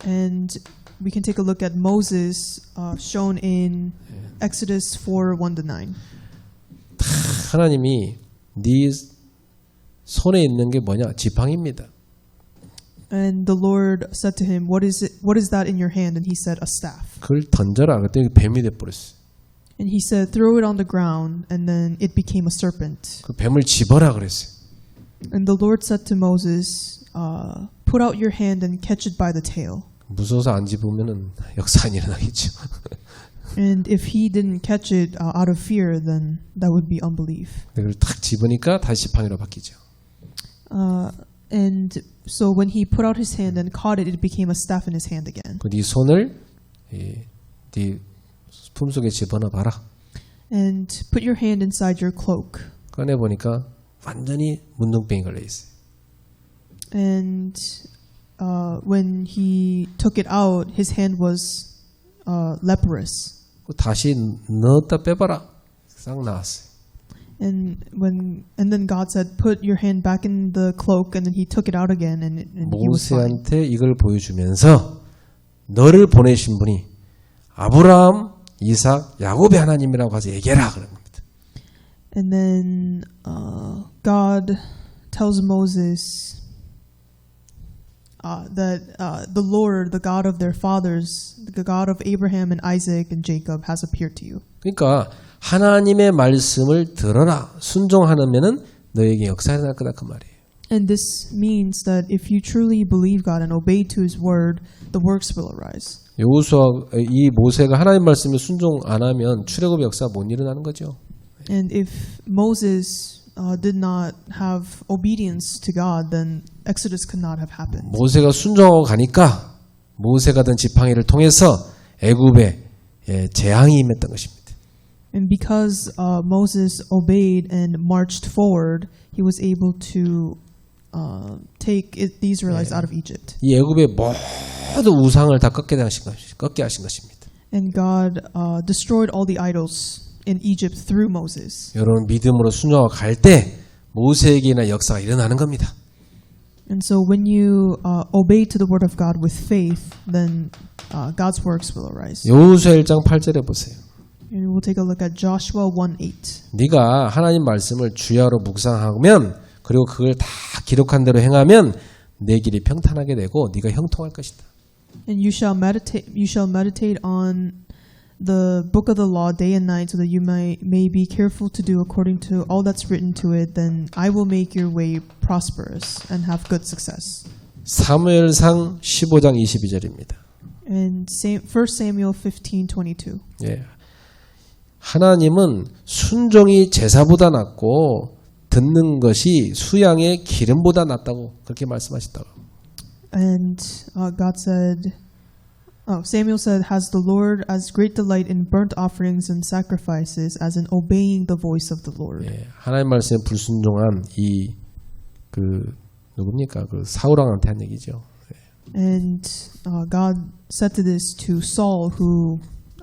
And we can take a look at Moses shown in Exodus 4:1-9. 하나님이 네 손에 있는 게 뭐냐? 지팡이입니다. And the Lord said to him, "What is it? What is that in your hand?" And he said, "A staff." 그걸 던져라. 그랬더니 뱀이 돼버렸어. And he said, "Throw it on the ground," and then it became a serpent. 그 뱀을 집어라 그랬어요. And the Lord said to Moses, "Put out your hand and catch it by the tail." 무서워서 안 집으면은 역사 안 일어나겠죠. And if he didn't catch it out of fear, then that would be unbelief. 그걸 탁 집으니까 다시 지팡이로 바뀌죠. And so when he put out his hand and caught it, it became a staff in his hand again. 그 네 손을 네 품속에 집어넣어 봐라. And put your hand inside your cloak. 꺼내 보니까 완전히 문둥병이 걸려 있어요. And when he took it out, his hand was leprous. 다시 넣었다 빼봐라. 싹 나왔어요. And then God said, "Put your hand back in the cloak," and then he took it out again, and he was fine. 모세한테 이걸 보여주면서 너를 보내신 분이 아브라함, 이삭, 야곱의 하나님이라고 가서 얘기해라 그런 겁니다. And then God tells Moses that the Lord, the God of their fathers, the God of Abraham and Isaac and Jacob, has appeared to you. 그러니까 하나님의 말씀을 들어라, 순종하면은 너에게 역사가 일어날 거다 그 말이에요. And this means that if you truly believe God and obey to His word, the works will arise. 여호수아 이 모세가 하나님 말씀에 순종 안 하면 출애굽 역사 못 일어나는 거죠. And if Moses did not have obedience to God, then Exodus could not have happened. 모세가 순종하고 가니까 모세가 든 지팡이를 통해서 애굽에 재앙이 임했던 것입니다. And because Moses obeyed and marched forward, he was able to take the Israelites out of Egypt. 이 애굽의 모든 우상을 다 꺾게 하신 것입니다. And God destroyed all the idols in Egypt through Moses. 여러분 믿음으로 순종하고 갈 때 모세에게나 역사가 일어나는 겁니다. And so when you obey to the word of God with faith, then God's works will arise. 여호수아 1장 8절에 보세요. And we'll take a look at Joshua 1:8. 네가 하나님 말씀을 주야로 묵상하면 그리고 그걸 다 기록한 대로 행하면 내 길이 평탄하게 되고 네가 형통할 것이다. And you shall meditate on the book of the law day and night so that you may be careful to do according to all that's written to it. Then I will make your way prosperous and have good success. 사무엘상 15장 22절입니다. And 1 Samuel 15:22. 예. 하나님은 순종이 제사보다 낫고 듣는 것이 수양의 기름보다 낫다고 그렇게 말씀하셨다고. And God said, Samuel said, "Has the Lord as great delight in burnt offerings and sacrifices as in obeying the voice of the Lord." 예, 하나님 말씀에 불순종한 누굽니까? 그 사울왕한테 한 얘기죠. And God said this to Saul, who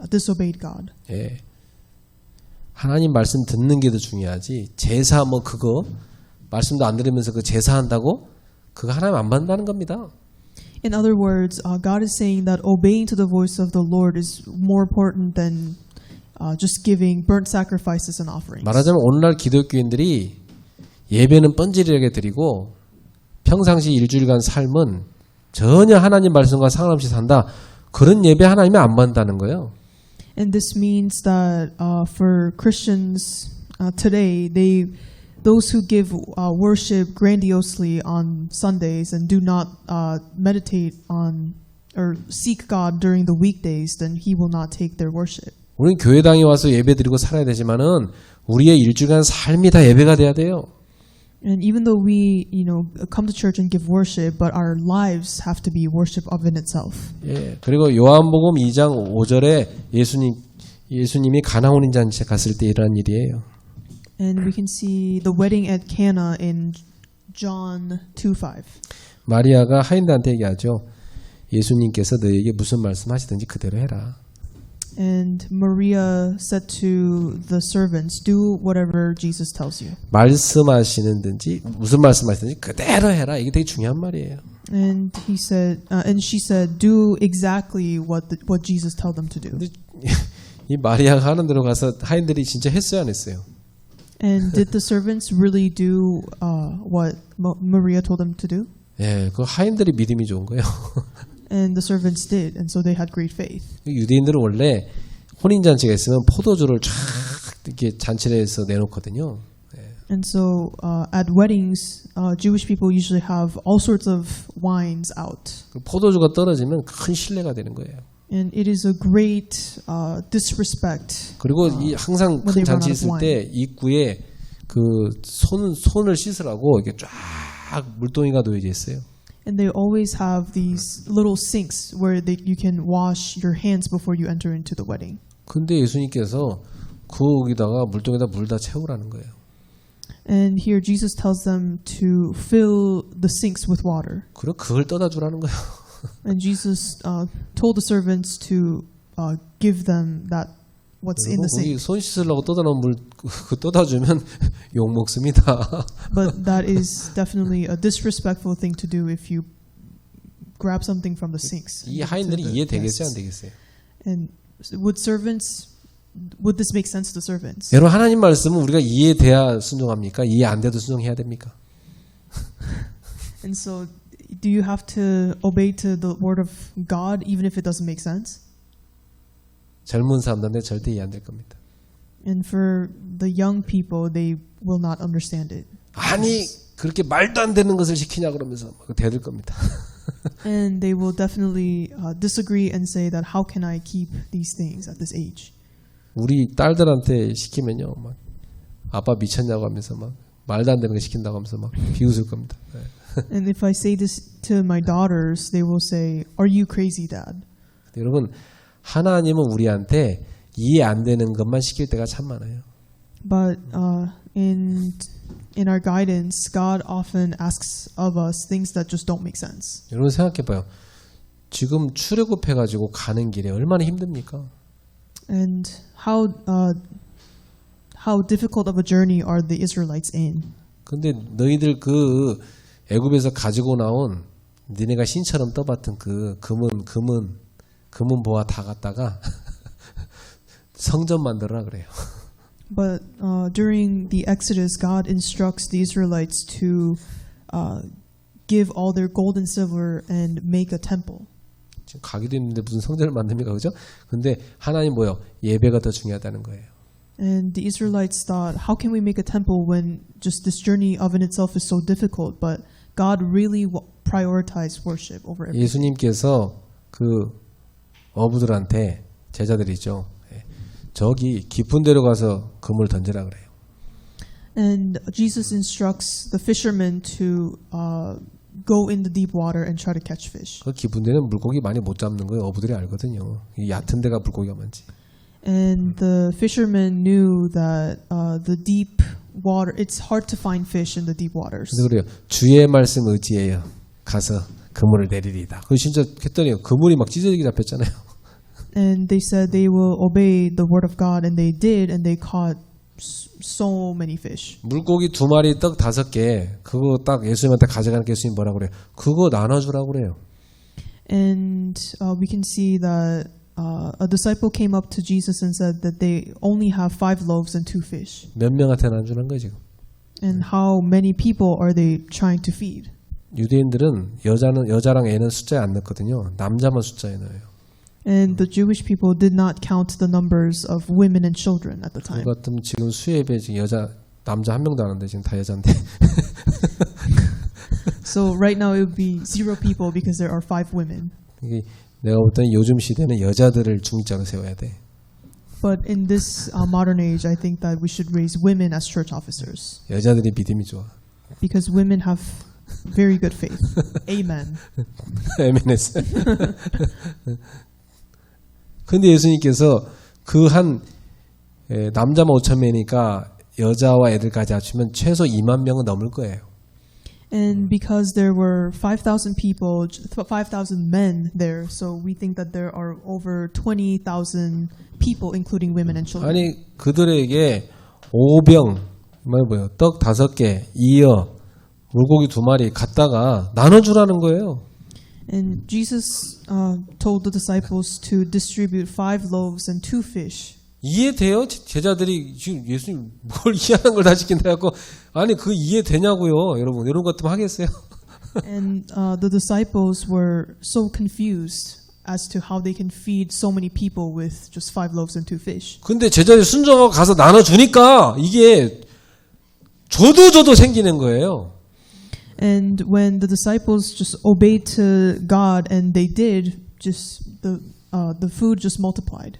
disobeyed God. 예. 하나님 말씀 듣는 게 더 중요하지. 제사 그거 말씀도 안 들으면서 그 제사한다고 그거 하나님 안 받는다는 겁니다. In other words, God is saying that obeying to the voice of the Lord is more important than just giving burnt sacrifices and offerings. 말하자면 오늘날 기독교인들이 예배는 뻔질하게 드리고 평상시 일주일간 삶은 전혀 하나님 말씀과 상관없이 산다. 그런 예배 하나님이 안 받는다는 거예요. And this means that for Christians today, those who give worship grandiosely on Sundays and do not meditate on or seek God during the weekdays, then He will not take their worship. 우리는 교회당에 와서 예배 드리고 살아야 되지만은 우리의 일주일간 삶이 다 예배가 돼야 돼요. And even though we, come to church and give worship, but our lives have to be worship of in itself. 예, 그리고 요한복음 2장 5절에 예수님이 가나 혼인 잔치에 갔을 때 일어난 일이에요. And we can see the wedding at Cana in John 2:5. 마리아가 하인들한테 얘기하죠. 예수님께서 너에게 무슨 말씀하시든지 그대로 해라. And Maria said to the servants, "Do whatever Jesus tells you." 말씀하시는든지 무슨 말씀하시든지 그대로 해라. 이게 되게 중요한 말이에요. And he said, and she said, "Do exactly what Jesus told them to do." 근데 이 마리아가 하는 대로 가서 하인들이 진짜 했어요, 안 했어요? And did the servants really do what Maria told them to do? 예, 그 하인들이 믿음이 좋은 거예요. And the servants did, and so they had great faith. 유대인들은 원래 혼인 잔치가 있으면 포도주를 쫙 이렇게 잔치를 해서 내놓거든요. And so at weddings, Jewish people usually have all sorts of wines out. 포도주가 떨어지면 큰 신뢰가 되는 거예요. And it is a great disrespect. 그리고 이 항상 큰 잔치 있을 때 입구에 그 손을 씻으라고 이렇게 쫙 물동이가 놓여져 있어요. And they always have these little sinks where you can wash your hands before you enter into the wedding. 근데 예수님께서 거기다가 물동에다 물 다 채우라는 거예요. And here Jesus tells them to fill the sinks with water. 그럼 그걸 떠다 주라는 거예요. And Jesus told the servants to give them what's in the sink. 손 씻으려고 떠다 놓은 물 떠다 주면 욕 먹습니다. But that is definitely a disrespectful thing to do if you grab something from the sinks. 이 하인들이 이해되겠어요, 안 되겠어요? And would this make sense to the servants? 여러분 하나님 말씀은 우리가 이해돼야 순종합니까? 이해 안 돼도 순종해야 됩니까? And so, do you have to obey to the word of God even if it doesn't make sense? 젊은 사람들한테 절대 이해 안 될 겁니다. And for the young people, they will not understand it. 아니 그렇게 말도 안 되는 것을 시키냐 그러면서 대들 겁니다. And they will definitely disagree and say that how can I keep these things at this age? 우리 딸들한테 시키면요, 막 아빠 미쳤냐고 하면서 막 말도 안 되는 거 시킨다고 하면서 막 비웃을 겁니다. 네. And if I say this to my daughters, they will say, "Are you crazy, Dad?" 여러분 하나님은 우리한테 이해 안 되는 것만 시킬 때가 참 많아요. But in our guidance, God often asks of us things that just don't make sense. 여러분 생각해봐요. 지금 출애굽해가지고 가는 길에 얼마나 힘듭니까? And how difficult of a journey are the Israelites in? 근데 너희들 그 애굽에서 가지고 나온 니네가 신처럼 떠받든 그 금은 보화 다 갖다가 성전 만들어라 그래요. But during the Exodus, God instructs the Israelites to give all their gold and silver and make a temple. 지금 가기도 있는데 무슨 성전을 만듭니까, 그죠? 근데 하나님 뭐요? 예배가 더 중요하다는 거예요. And the Israelites thought, how can we make a temple when just this journey of in itself is so difficult? But God really prioritized worship over everything. 예수님께서 그 어부들한테 제자들이죠. 저기 깊은 데로 가서 그물 던지라 그래요. And Jesus instructs the fishermen to go in the deep water and try to catch fish. 그 깊은 데는 물고기 많이 못 잡는 거예요. 어부들이 알거든요. 이 얕은 데가 물고기가 많지. And the fishermen knew that the deep water, it's hard to find fish in the deep waters. 그래서 그래요. 주의 말씀 의지해요. 가서 그물을 내리리다. 그 진짜 했더니 그물이 막 찢어지게 잡혔잖아요. And they said they will obey the word of God, and they did, and they caught so many fish. 물고기 2마리 떡 5개 그거 딱 예수님한테 가져가는 게 예수님 뭐라고 그래요? 그거 나눠주라고 그래요. And we can see that a disciple came up to Jesus and said that they only have 5 loaves and 2 fish. 몇 명한테 나눠주는 거예요 지금? And how many people are they trying to feed? 유대인들은 여자랑 애는 숫자에 안 넣거든요. 남자만 숫자에 넣어요. And the Jewish people did not count the numbers of women and children at the time. 그 같으면 지금 수예배 지금 남자 한 명도 안 하는데 지금 다 여자인데. So right now it would be 0 people because there are 5 women. 이게 내가 볼 때는 요즘 시대는 여자들을 중직자로 세워야 돼. But in this modern age, I think that we should raise women as church officers. 여자들이 믿음이 좋아. because women have very good faith. Amen. 에멘했어요. 근데 예수님께서 그 한 남자만 5,000명이니까 여자와 애들까지 합치면 최소 2만 명은 넘을 거예요. And because there were 5,000 people, 5,000 men there, so we think that there are over 20,000 people, including women and children. 아니 그들에게 오병, 뭐야, 떡 5개, 이어, 물고기 2마리 갖다가 나눠주라는 거예요. And Jesus told the disciples to distribute 5 loaves and 2 fish. 이해돼요? 제자들이 지금 예수님 뭘 이해하는 걸 다 시킨다 해갖고 아니 그 이해되냐고요, 여러분. 이런 것 같으면 하겠어요? And the disciples were so confused as to how they can feed so many people with just 5 loaves and 2 fish. 근데 제자들이 순종하고 가서 나눠주니까 이게 줘도 생기는 거예요. And when the disciples just obeyed to God and they did, just the food just multiplied.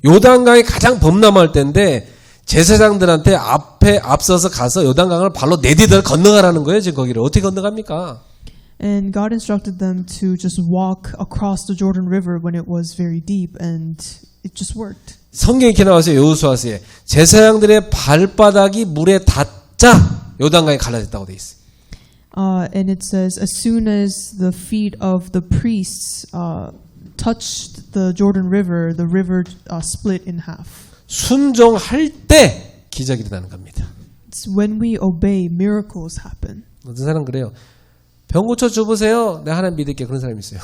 요단강이 가장 범람할 때인데 제사장들한테 앞서서 가서 요단강을 발로 내디뎌 건너가라는 거예요. 지금 거기를 어떻게 건너갑니까? And God instructed them to just walk across the Jordan River when it was very deep, and it just worked. 성경에 이렇게 나와서 여호수아서에 제사장들의 발바닥이 물에 닿자 요단강이 갈라졌다고 돼 있어요. And it says, as soon as the feet of the priests touched the Jordan River, the river split in half. 순종할 때 기적이 일어나는 겁니다. It's when we obey, miracles happen. 어떤 사람 그래요. 병 고쳐 주보세요. 내가 하나님 믿을게. 그런 사람이 있어요.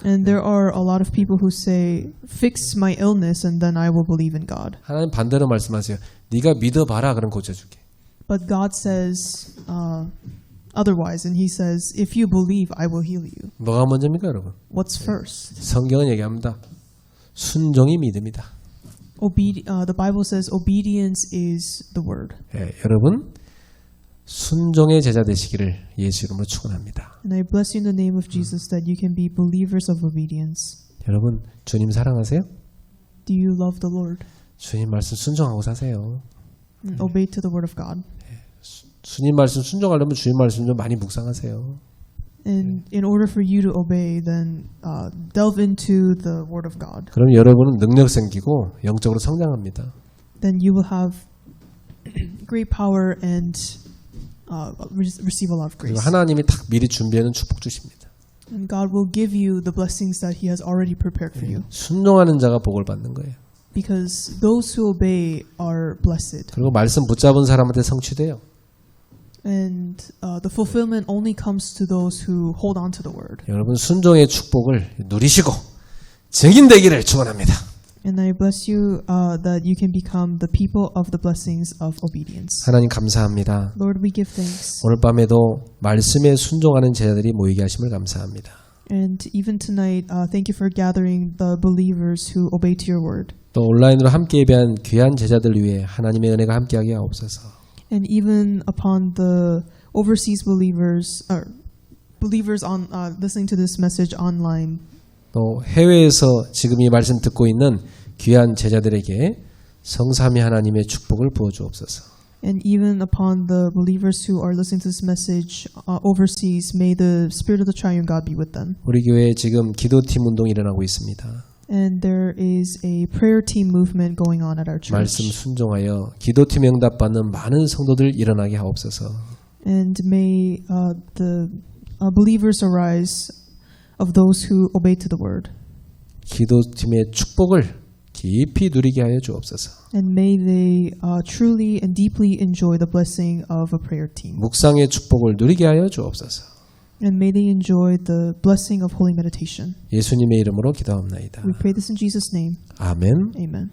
And there are a lot of people who say, fix my illness and then I will believe in God. 하나님 반대로 말씀하세요. 네가 믿어봐라. 그럼 고쳐줄게. But God says otherwise, and He says, if you believe, I will heal you. 뭐가 먼저입니까, 여러분? What's first? 성경은 얘기합니다. 순종이 믿음이다. The Bible says obedience is the word. 예, 여러분 순종의 제자 되시기를 예수 이름으로 축원합니다. And I bless you in the name of Jesus that you can be believers of obedience. 여러분 주님 사랑하세요? Do you love the Lord? 주님 말씀 순종하고 사세요. And obey to the word of God. 주님 말씀 순종하려면 주님 말씀 좀 많이 묵상하세요. And in order for you to obey, then delve into the word of God. 그럼 여러분은 능력 생기고 영적으로 성장합니다. Then you will have great power and receive a lot of 그리고 grace. 하나님이 딱 미리 준비해놓은 축복 주십니다. And God will give you the blessings that He has already prepared for you. 순종하는 자가 복을 받는 거예요. Because those who obey are blessed. 그리고 말씀 붙잡은 사람한테 성취돼요. And the fulfillment only comes to those who hold on to the word. 여러분 순종의 축복을 누리시고 증인되기를 축원합니다. And I bless you that you can become the people of the blessings of obedience. 하나님 감사합니다. Lord, we give thanks. 오늘 밤에도 말씀에 순종하는 제자들이 모이게 하심을 감사합니다. And even tonight, thank you for gathering the believers who obey to your word. 또 온라인으로 함께 예배한 귀한 제자들 위해 하나님의 은혜가 함께하게 하옵소서. And even upon the overseas believers, or believers on listening to this message online. 또 해외에서 지금 이 말씀 듣고 있는 귀한 제자들에게 성삼위 하나님의 축복을 부어 주옵소서. And even upon the believers who are listening to this message overseas, may the Spirit of the Triune God be with them. 우리 교회에 지금 기도팀 운동이 일어나고 있습니다. And there is a prayer team movement going on at our 말씀 church. 순종하여 기도팀 응답받는 많은 성도들 일어나게 하옵소서. And may the believers arise of those who obey to the word. 기도팀의 축복을 깊이 누리게 하여 주옵소서. And may they truly and deeply enjoy the blessing of a prayer team. 묵상의 축복을 누리게 하여 주옵소서. And may they enjoy the blessing of holy meditation. 예수님의 이름으로 기도합나이다. We pray this in Jesus' name. 아멘. Amen.